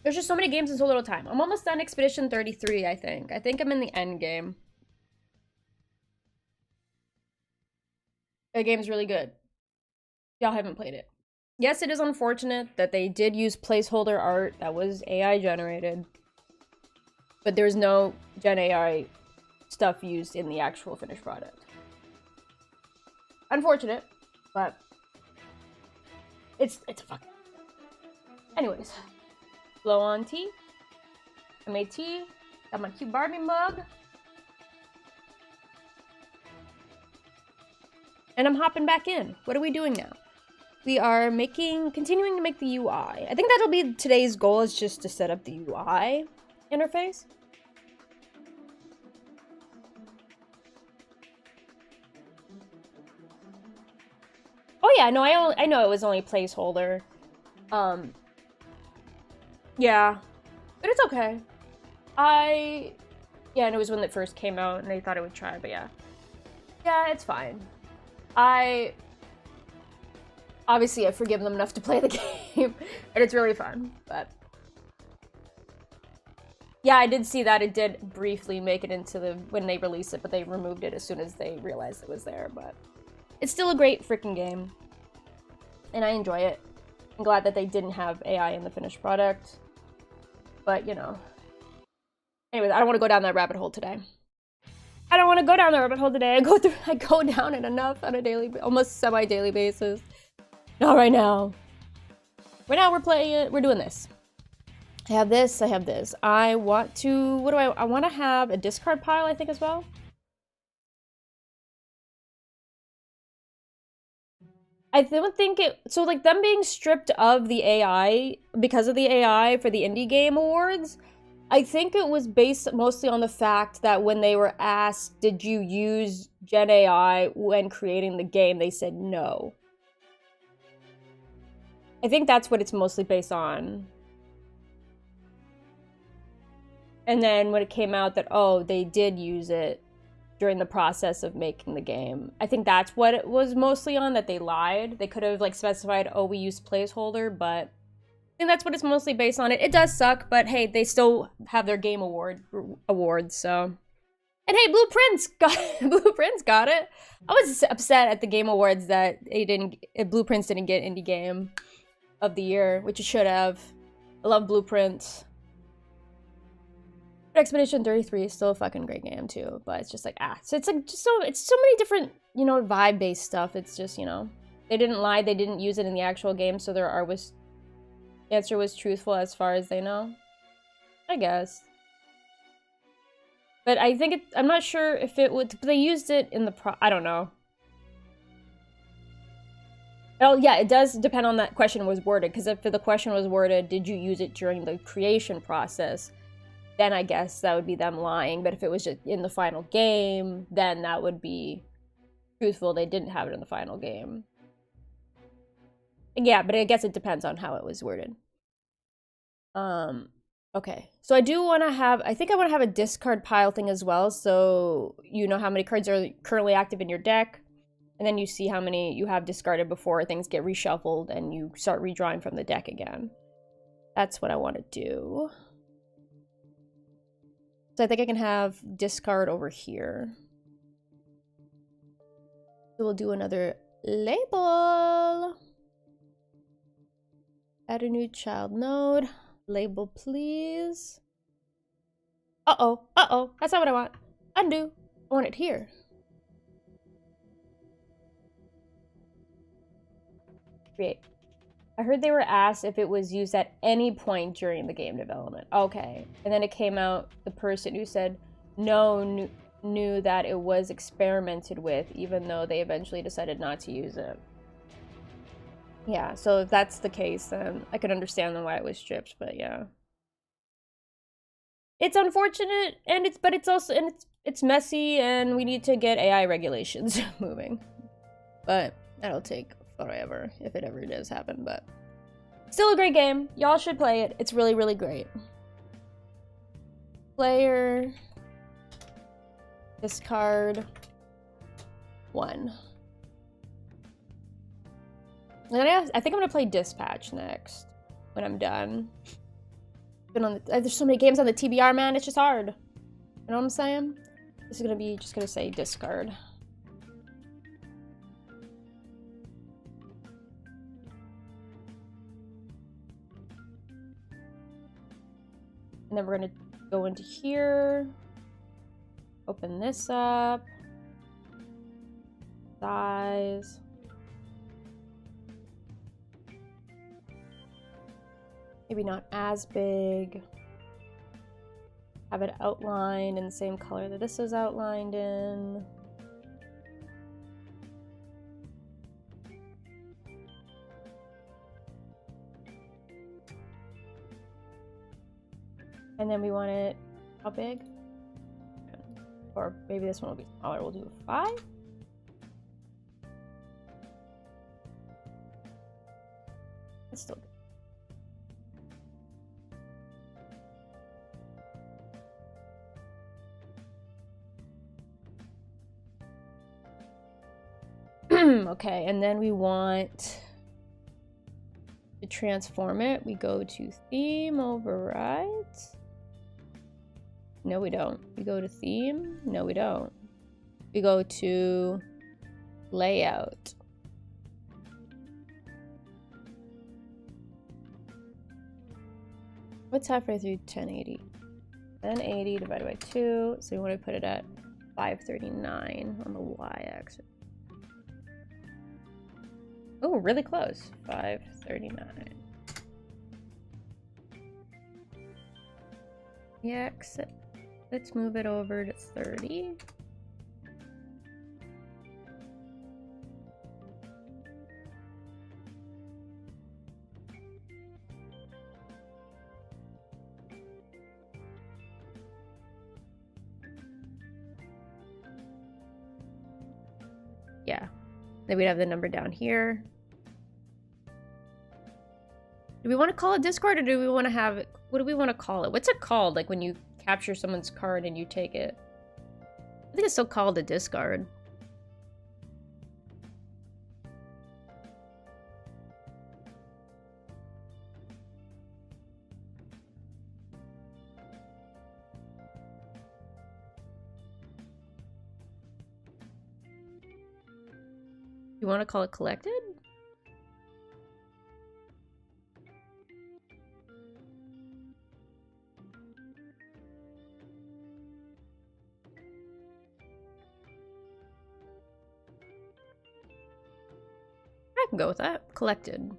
There's just so many games in so little time. I'm almost done Expedition 33, I think. I think I'm in the end game. That game's really good. Y'all haven't played it. Yes, it is unfortunate that they did use placeholder art that was AI generated. But there's no Gen AI stuff used in the actual finished product. Unfortunate, but it's a fucking... Anyways. Blow on tea. I made tea. Got my cute Barbie mug. And I'm hopping back in. What are we doing now? We are continuing to make the UI. I think that'll be today's goal, is just to set up the UI interface. Oh yeah, no, I know it was only placeholder. Yeah, but it's okay. Yeah, and it was when it first came out, and they thought I would try, but yeah. Yeah, it's fine. Obviously, I've forgiven them enough to play the game, and it's really fun, but... Yeah, I did see that it did briefly make it into when they released it, but they removed it as soon as they realized it was there, but... It's still a great freaking game, and I enjoy it. I'm glad that they didn't have AI in the finished product, but, you know. Anyways, I don't want to go down that rabbit hole today. I don't want to go down that rabbit hole today. I go down it enough on a almost semi-daily basis. Not right now. Right now we're doing this. I have this, I have this. I want to, I want to have a discard pile, I think, as well. I don't think so like them being stripped of the AI, because of the AI for the Indie Game Awards, I think it was based mostly on the fact that when they were asked, did you use Gen AI when creating the game, they said no. I think that's what it's mostly based on. And then when it came out that, oh, they did use it during the process of making the game, I think that's what it was mostly on, that they lied. They could have like specified, oh, we used placeholder, but I think that's what it's mostly based on. It does suck, but hey, they still have their game awards, so. And hey, Blueprints got it. I was upset at the Game Awards that Blueprints didn't get Indie Game of the Year, which it should have. I love Blueprints. But Expedition 33 is still a fucking great game too, but it's just like, so it's like just it's so many different, you know, vibe-based stuff. It's just, you know, they didn't lie, they didn't use it in the actual game, so their answer was truthful as far as they know. I guess. But I think I'm not sure if it would, they used it in the I don't know. Oh yeah, it does depend on that question was worded, because if the question was worded, did you use it during the creation process, then I guess that would be them lying. But if it was just in the final game, then that would be truthful. They didn't have it in the final game. Yeah, but I guess it depends on how it was worded. Okay. So I do want to have, I think I want to have a discard pile thing as well, so you know how many cards are currently active in your deck, and then you see how many you have discarded before things get reshuffled and you start redrawing from the deck again. That's what I want to do. So I think I can have discard over here. So we'll do another label. Add a new child node. Label, please. Uh-oh. Uh-oh. That's not what I want. Undo. I want it here. Create. I heard they were asked if it was used at any point during the game development. Okay. And then it came out, the person who said no knew that it was experimented with, even though they eventually decided not to use it. Yeah, so if that's the case, then I could understand why it was stripped, but yeah. It's unfortunate, and it's messy, and we need to get AI regulations moving. But that'll take forever, if it ever does happen, but still a great game. Y'all should play it. It's really, really great. Player, discard, 1. And then I think I'm gonna play Dispatch next when I'm done. Been on the, there's so many games on the TBR, man. It's just hard. You know what I'm saying? This is gonna be just gonna say discard. And then we're gonna go into here. Open this up. Size. Maybe not as big. Have it outlined in the same color that this is outlined in. And then we want it, how big? Or maybe this one will be smaller. We'll do a 5. That's still good. Okay, and then we want to transform it. We go to theme, override. No, we don't. We go to theme. No, we don't. We go to layout. What's halfway through 1080? 1080 divided by 2. So we want to put it at 539 on the y-axis. Oh, really close. 539. Yeah, let's move it over to 30. Yeah. Then we'd have the number down here. Do we want to call it Discord, or do we want to have it? What do we want to call it? What's it called? Like when you capture someone's card and you take it? I think it's still called a discard. You want to call it collected? I can go with that. Collected.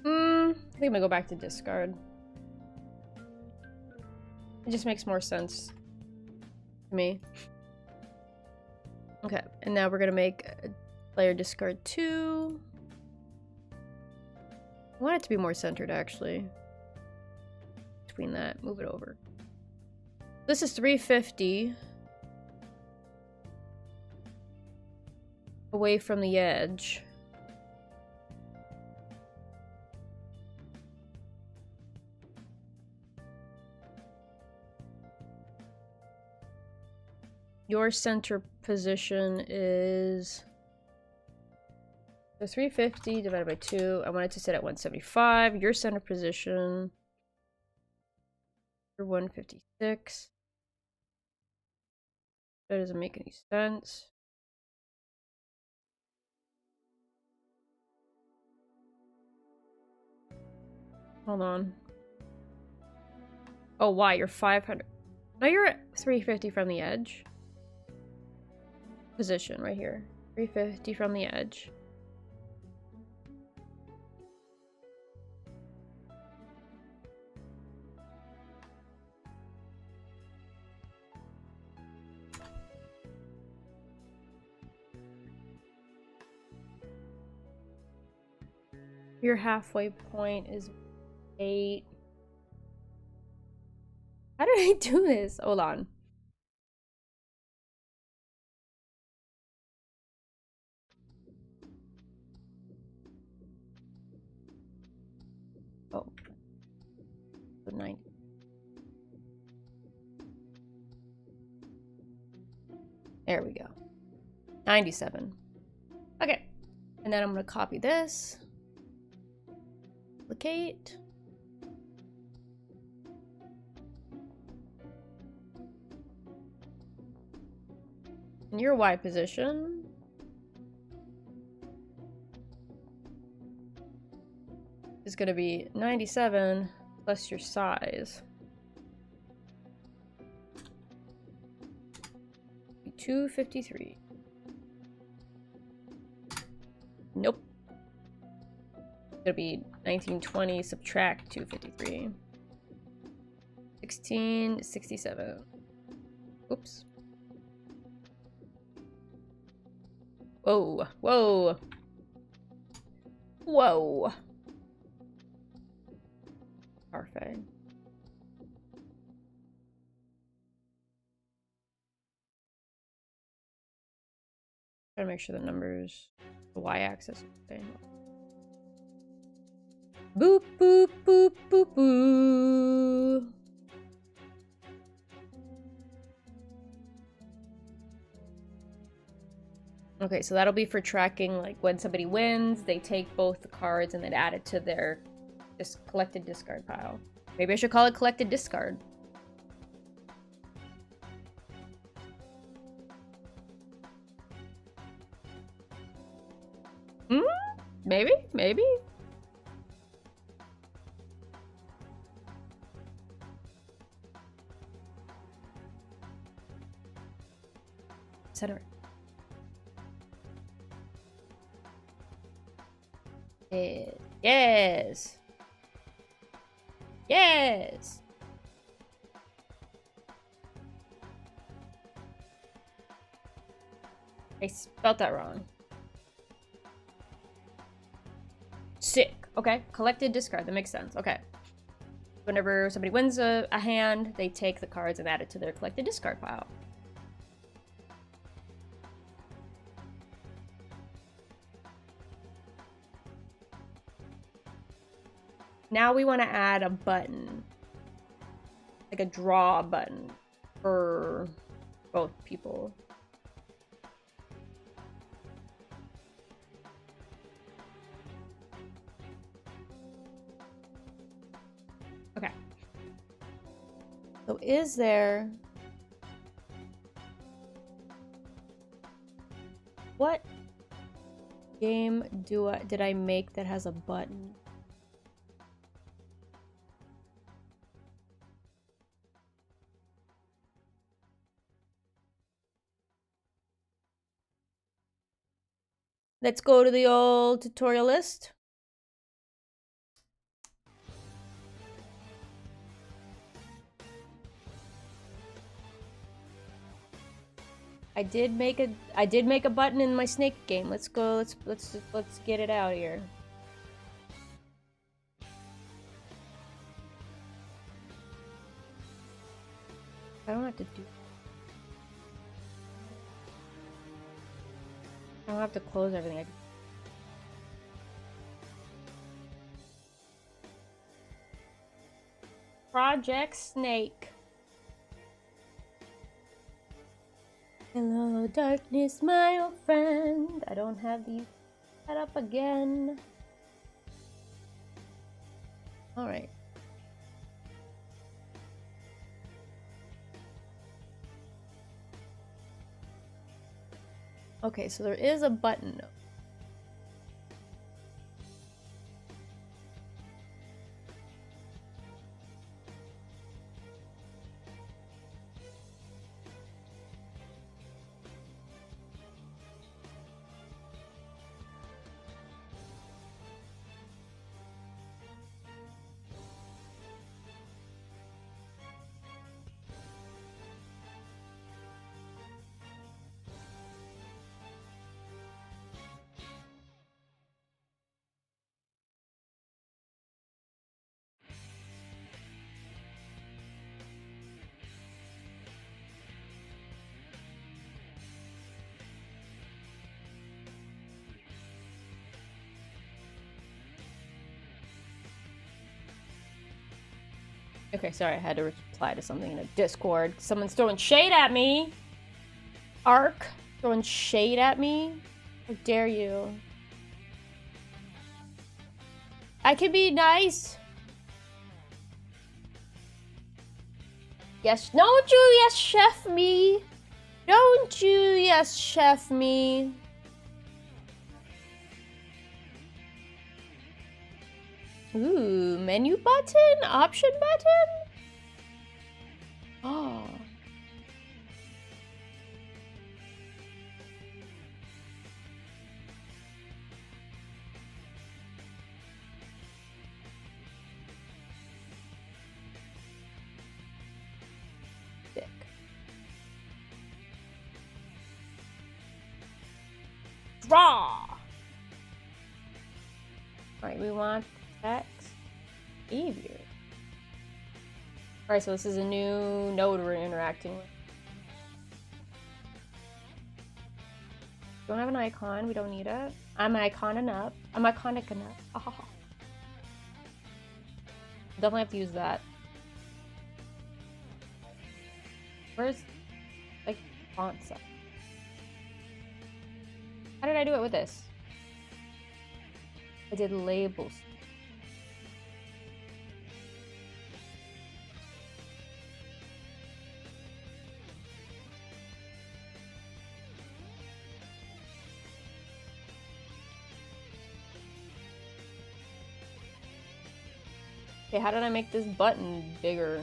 I think I'm gonna go back to discard. It just makes more sense to me. Okay, and now we're gonna make a player discard 2. I want it to be more centered, actually. Between that, move it over. This is 350. Away from the edge. Your center position is so 350 divided by 2. I want it to sit at 175. Your center position for 156. That doesn't make any sense. Hold on. Oh, why? You're 500. No, you're at 350 from the edge. Position right here. 350 from the edge. Your halfway point is 8. How did I do this? Hold on. Oh, 90. There we go. 97. Okay. And then I'm going to copy this. Duplicate. And your Y position is going to be 97 plus your size. 253. Nope. It's gonna be 1920 subtract 253. 1667. Oops. Whoa, whoa. Whoa. Perfect. Try to make sure the numbers, the y-axis is the same. Boop, boop, boop, boop, boop. Okay, so that'll be for tracking, like, when somebody wins, they take both the cards and then add it to their collected discard pile. Maybe I should call it collected discard. Maybe? Maybe? Center. Yes. Yes. I spelled that wrong. Sick. Okay. Collected discard. That makes sense. Okay. Whenever somebody wins a hand, they take the cards and add it to their collected discard pile. Now we want to add a button. Like a draw button for both people. Okay. So is there... What game did I make that has a button? Let's go to the old tutorial list. I did make a button in my snake game. Let's go. Let's get it out here. I don't have to do. I don't have to close everything. Project Snake. Hello, darkness, my old friend. I don't have these set up again. All right. Okay, so there is a button. Okay, sorry, I had to reply to something in a Discord. Someone's throwing shade at me. Ark throwing shade at me. How dare you? I can be nice. Yes, don't you yes chef me. Don't you yes chef me. Ooh, menu button? Option button? Oh. Dick. Draw! Alright, we want text behavior. Alright, so this is a new node we're interacting with. Don't have an icon, we don't need it. I'm icon enough. I'm iconic enough. Oh. Definitely have to use that. Where's, like, font stuff? How did I do it with this? I did labels. Okay, how did I make this button bigger?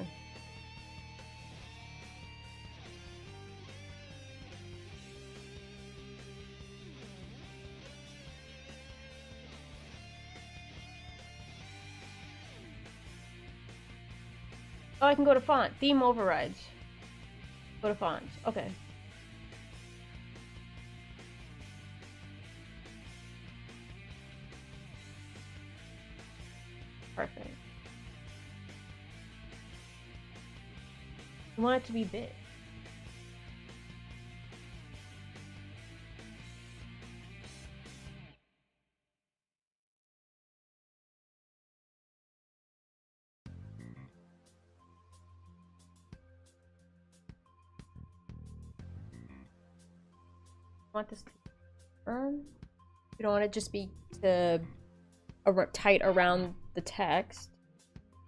Oh, I can go to font. Theme overrides. Go to fonts. Okay. Perfect. I want it to be big. I want this to firm. You don't want it just be to tight around the text.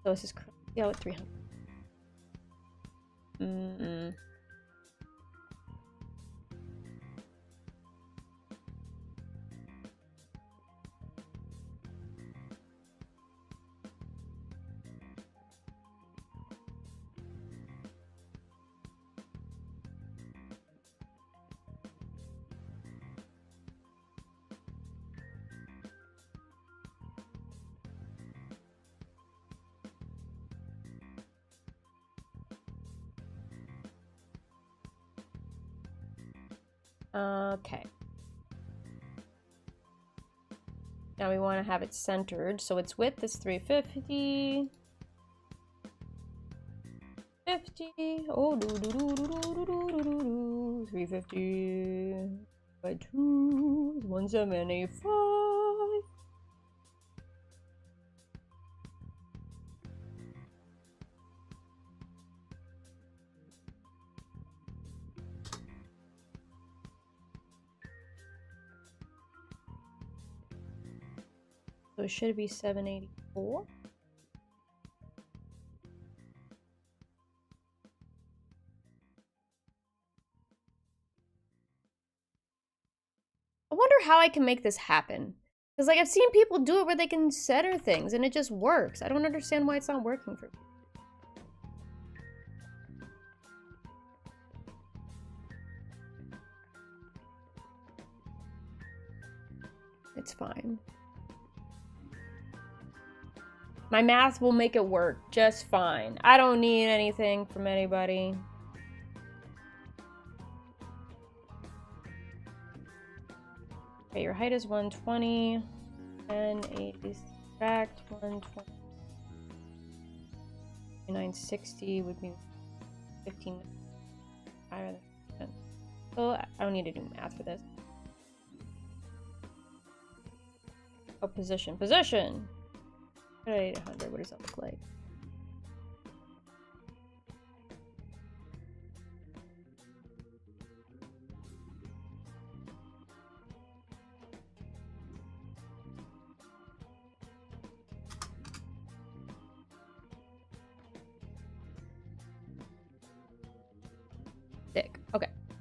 So this is yeah, with 300. Okay. Now we want to have it centered, so its width is 350. 50. Oh, 350 by 2 is 1785. So it should be 784. I wonder how I can make this happen. Because, like, I've seen people do it where they can center things and it just works. I don't understand why it's not working for me. It's fine. My math will make it work just fine. I don't need anything from anybody. Okay, your height is 120. 1080 subtract 120. 960 would be 15 higher than 10. So I don't need to do math for this. Oh, position. Position! 800, what does that look like?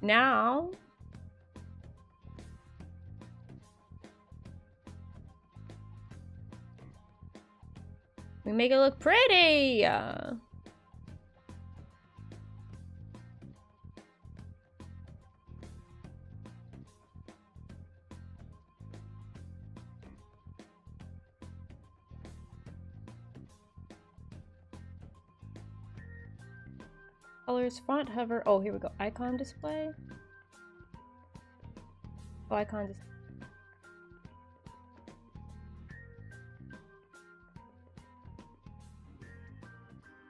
now we make it look pretty. Colors, font, hover. Oh, here we go. Icon display. Oh, icon display.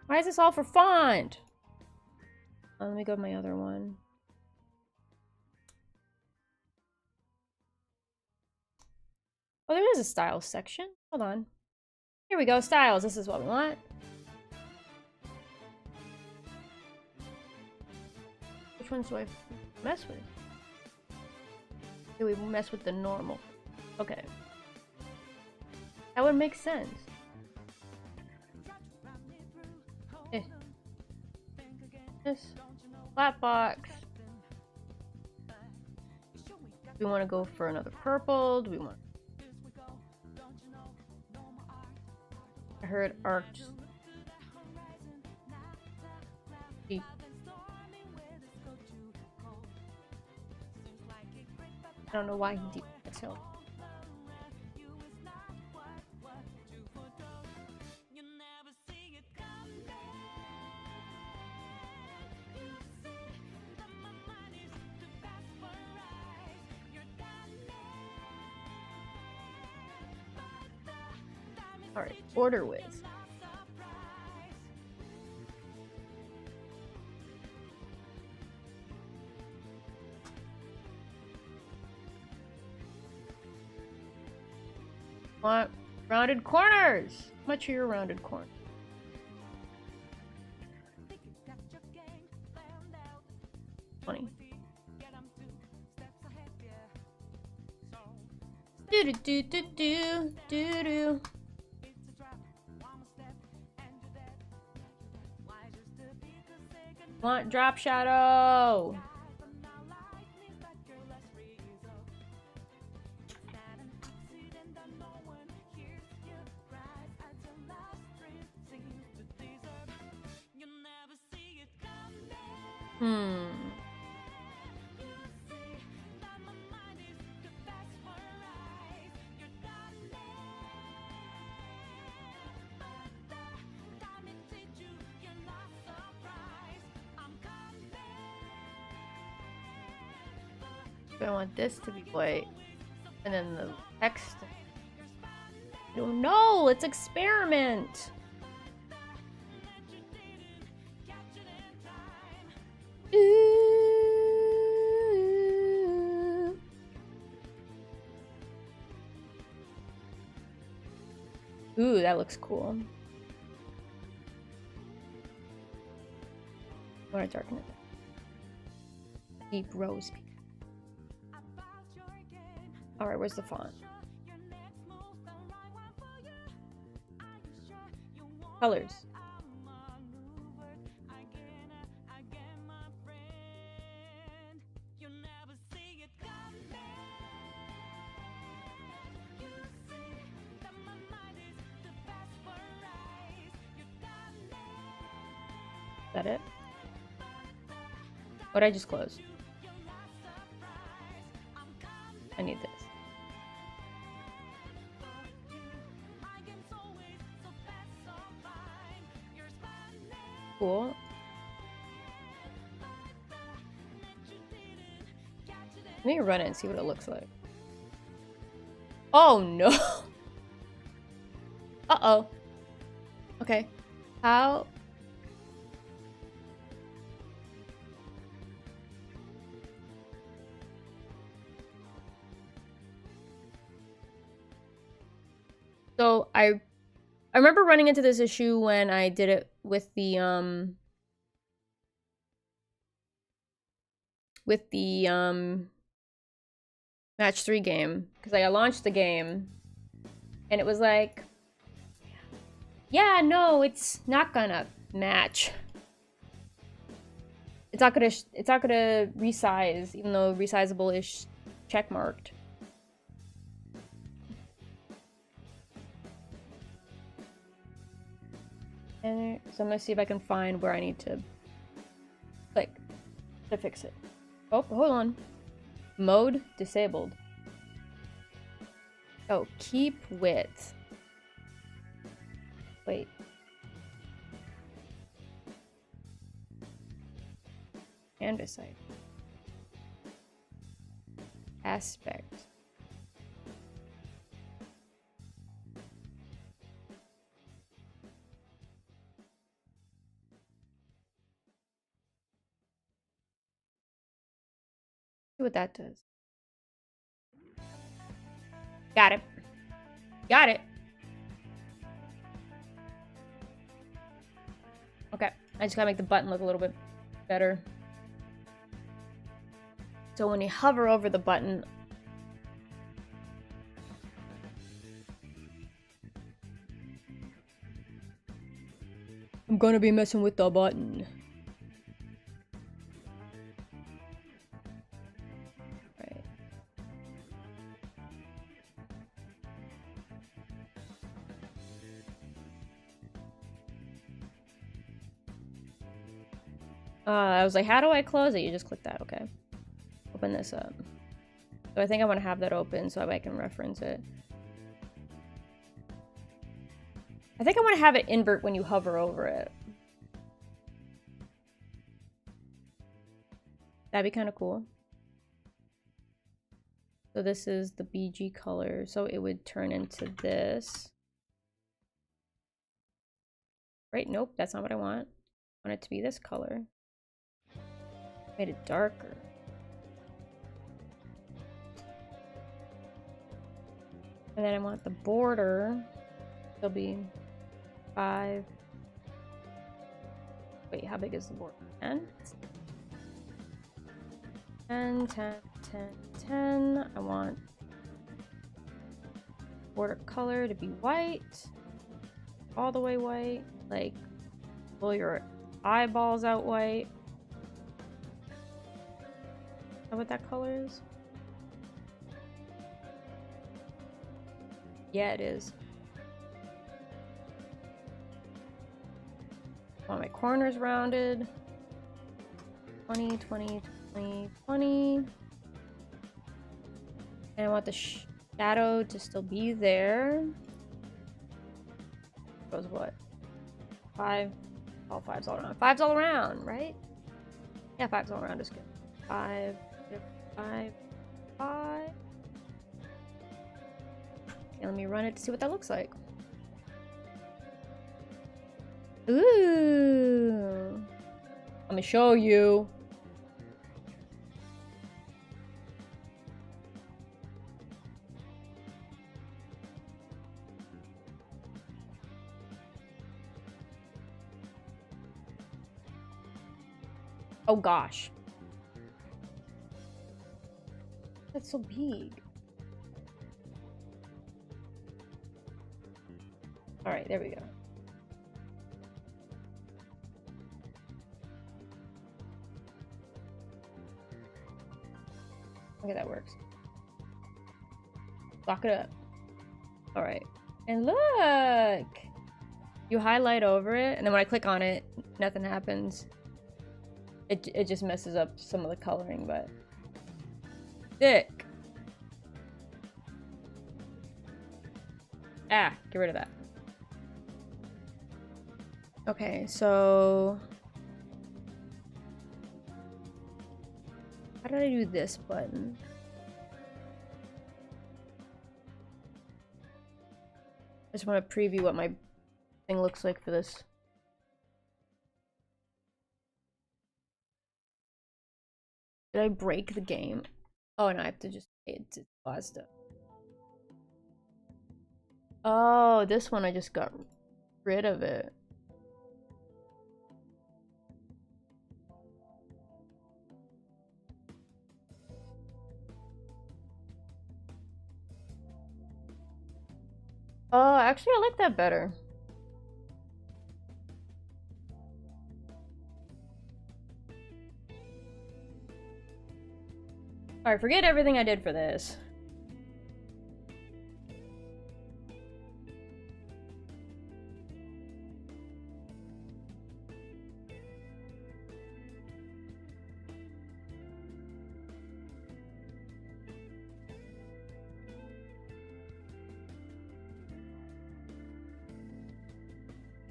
Why is this all for font? Let me go to my other one. Oh, there is a styles section. Hold on. Here we go. Styles. This is what we want. Which ones do I mess with? Do we mess with the normal? Okay. That would make sense. This flat box. Do we want to go for another purple? Do we want? I heard arced. I don't know why he did that. So. All right, order with. Want rounded corners? How much are your rounded corners? $20. Do do do do do do do. Want drop shadow? I want this to be white, and then the text. I don't know. Let's experiment. Ooh, that looks cool. I want to darken it. Deep rose pink. Alright, where's the font? Colors. Is that it? What did I just close? I need this. Cool. Let me run it and see what it looks like. Oh no! Uh-oh. Okay. How? So I remember running into this issue when I did it with the match 3 game, because I launched the game and it was like, yeah, no, it's not gonna match. it's not gonna resize, even though resizable is check marked. And so I'm gonna see if I can find where I need to click to fix it. Oh, hold on. Mode disabled. Oh, keep width. Wait. Canvas height. Aspect. See what that does. Got it. Got it. Okay. I just gotta make the button look a little bit better. So when you hover over the button, I'm gonna be messing with the button. Right. I was like, how do I close it? You just click that, okay. Open this up. So I think I want to have that open so I can reference it. I think I want to have it invert when you hover over it. That'd be kind of cool. So this is the BG color, so it would turn into this. Right, nope, that's not what I want. I want it to be this color. Made it darker. And then I want the border to be 5. Wait, how big is the border? 10? 10, 10, 10, 10. I want border color to be white. All the way white. Like, pull your eyeballs out white. Is that what that color is? Yeah, it is. I want my corners rounded. 20, 20, 20, 20. And I want the shadow to still be there. Goes what? 5. All 5's all around. 5's all around, right? Yeah, 5's all around is good. 5, 5, 5. Okay, let me run it to see what that looks like. Ooh. Let me show you. Oh gosh. That's so big. All right, there we go. Okay, that works. Lock it up. All right. And look! You highlight over it, and then when I click on it, nothing happens. It just messes up some of the coloring, but... Sick! Ah, get rid of that. Okay, so... How did I do this button? I just want to preview what my thing looks like for this. Did I break the game? Oh, and I have to just pay it to pause it. Oh, this one I just got rid of it. Oh, actually I like that better. Alright, forget everything I did for this.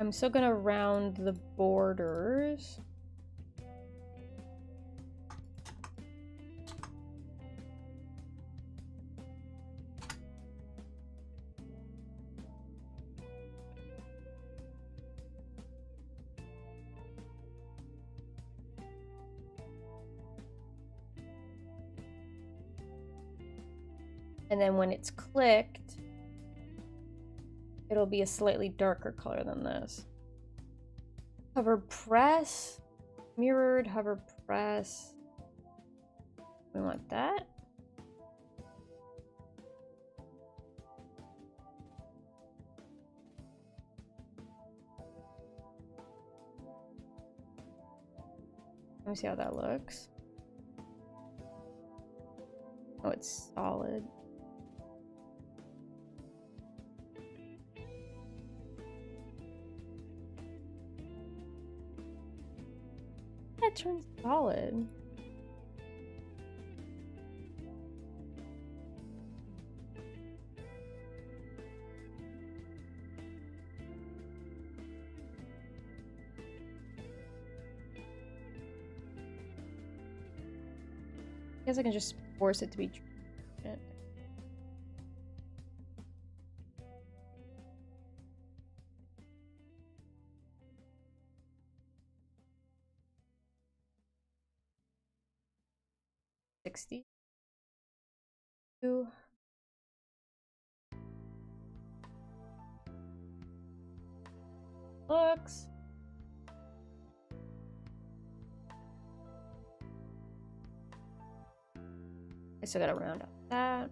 I'm still gonna round the borders. And then when it's clicked, it'll be a slightly darker color than this. Hover press, mirrored hover press. We want that. Let me see how that looks. Oh, it's solid. That turns solid. I guess I can just force it to be transparent. $60. Looks. I still gotta round up that.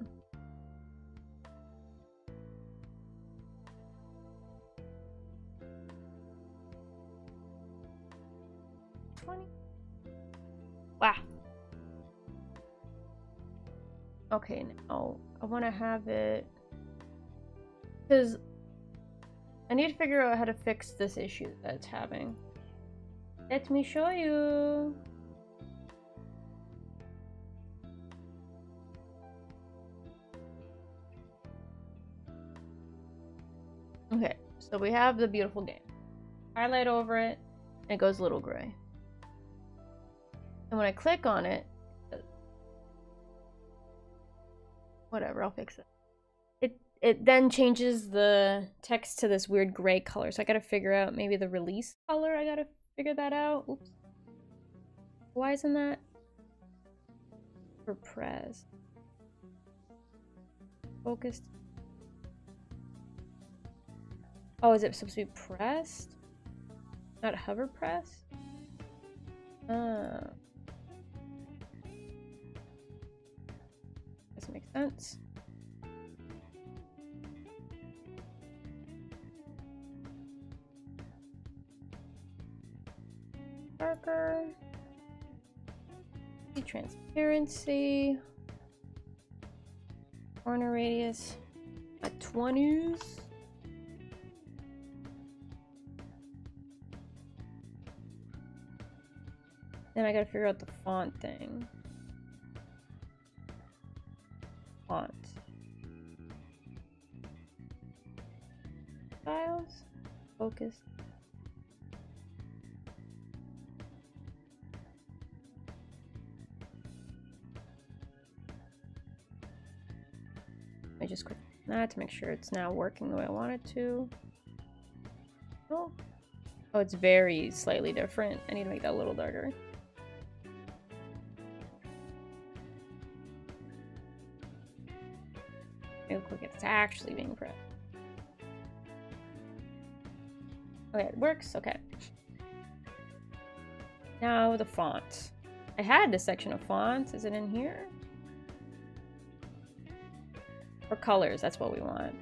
Wow. Okay, now I want to have it because I need to figure out how to fix this issue that it's having. Let me show you. Okay, so we have the beautiful game. Highlight over it, and it goes a little gray. And when I click on it, whatever, I'll fix it. It then changes the text to this weird gray color. So I gotta figure out maybe the release color. I gotta figure that out. Oops. Why isn't that for press? Focused. Oh, is it supposed to be pressed? Not hover press? Doesn't make sense. Darker. Transparency. Corner radius at 20s. Then I gotta figure out the font thing. Font. Styles. Focus. I just click on that to make sure it's now working the way I want it to. Oh, it's very slightly different. I need to make that a little darker. Look like it's actually being pressed. Okay, it works. Okay. Now the font. I had this section of fonts. Is it in here? Or colors, that's what we want.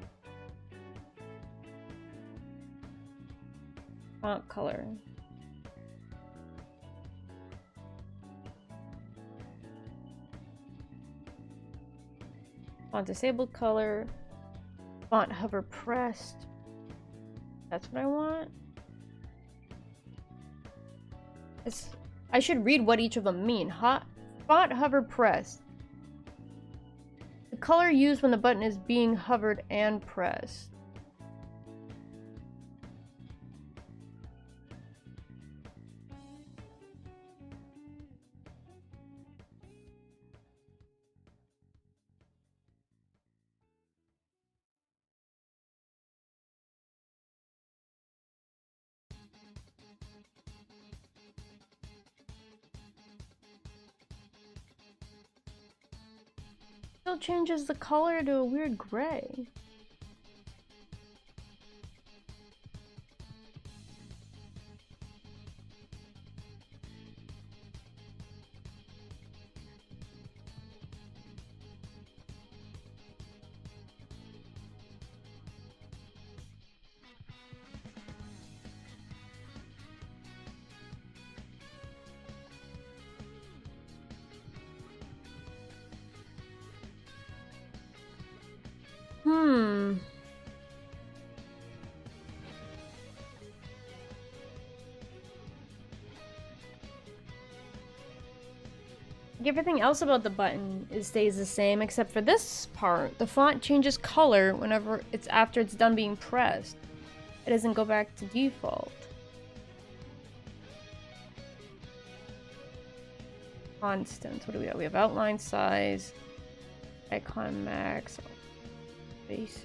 Font color. Font disabled color. Font hover pressed. That's what I want. I should read what each of them mean. Font hover pressed. The color used when the button is being hovered and pressed. Still changes the color to a weird gray. Everything else about the button stays the same except for this part. The font changes color whenever after it's done being pressed. It doesn't go back to default. Constant. What do we have? We have outline size, icon max, basic.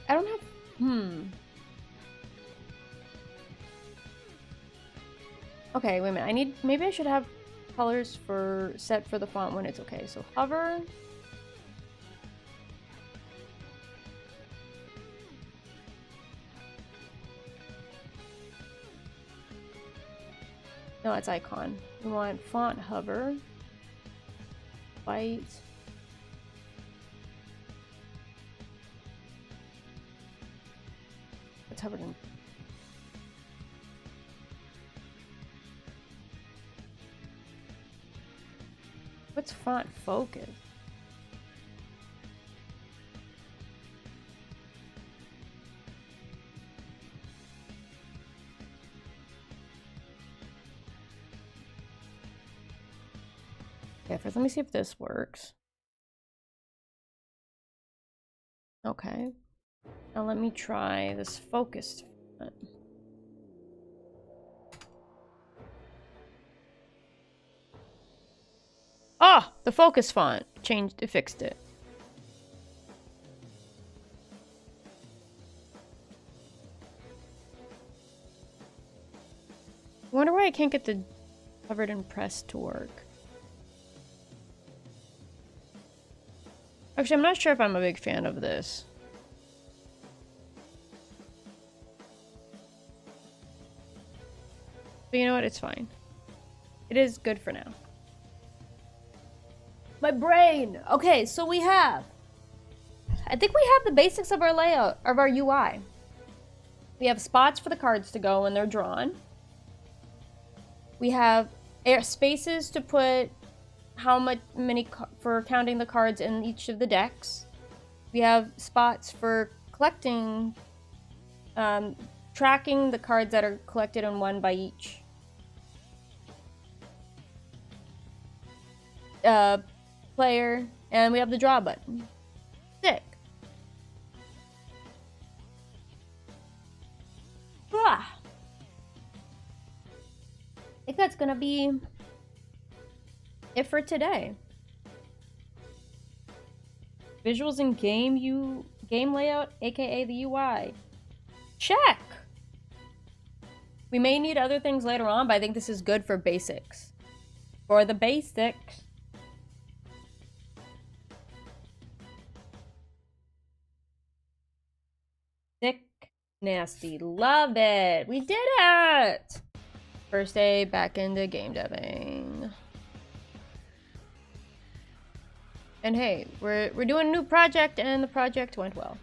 I don't have. Okay, wait a minute. Maybe I should have colors set for the font when it's okay. So hover. No, it's icon. We want font hover. White. It's hovered in. What's font focus? Okay, first let me see if this works. Okay. Now let me try this focused font. Ah, the focus font changed. It fixed it. I wonder why I can't get the covered and pressed to work. Actually, I'm not sure if I'm a big fan of this. But you know what? It's fine. It is good for now. My brain! Okay, so I think we have the basics of our layout, of our UI. We have spots for the cards to go when they're drawn. We have spaces to put many for counting the cards in each of the decks. We have spots for collecting, tracking the cards that are collected in one by each player, and we have the draw button. Sick. Ah. I think that's gonna be it for today. Visuals in game layout, aka the UI. Check! We may need other things later on, but I think this is good for basics. For the basics. Sick, nasty, love it. We did it! First day back into game deving. And hey, we're doing a new project, and the project went well.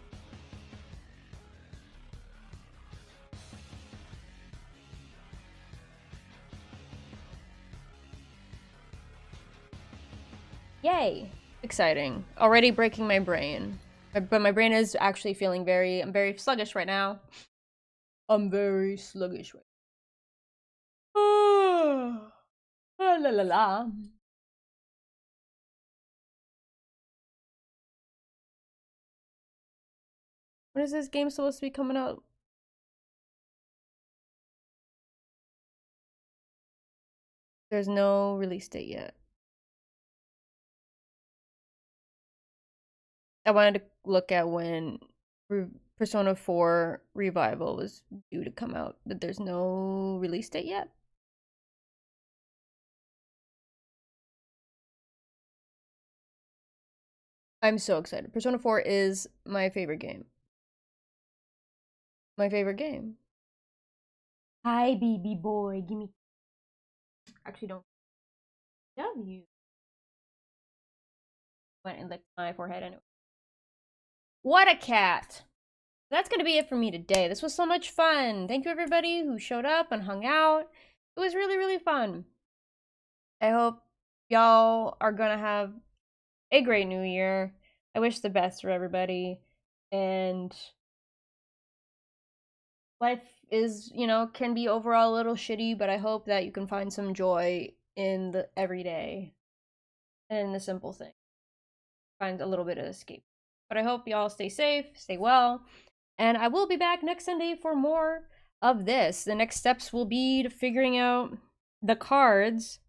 Yay! Exciting. Already breaking my brain. But my brain is actually feeling I'm very sluggish right now. I'm very sluggish right now. Ah, la la la. When is this game supposed to be coming out? There's no release date yet. I wanted to look at when Persona 4 Revival was due to come out, but there's no release date yet. I'm so excited. Persona 4 is my favorite game. My favorite game. Hi, baby boy. Give me. Actually, don't. Love you. Went and licked my forehead anyway. What a cat! That's gonna be it for me today. This was so much fun. Thank you, everybody who showed up and hung out. It was really, really fun. I hope y'all are gonna have a great new year. I wish the best for everybody. And life is, can be overall a little shitty, but I hope that you can find some joy in the everyday and in the simple thing. Find a little bit of escape. But I hope y'all stay safe, stay well, and I will be back next Sunday for more of this. The next steps will be to figuring out the cards,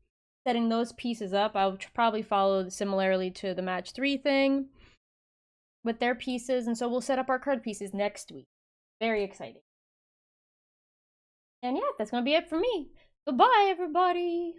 setting those pieces up. I'll probably follow similarly to the match 3 thing with their pieces, and so we'll set up our card pieces next week. Very exciting. And yeah, that's gonna be it for me. Goodbye, everybody.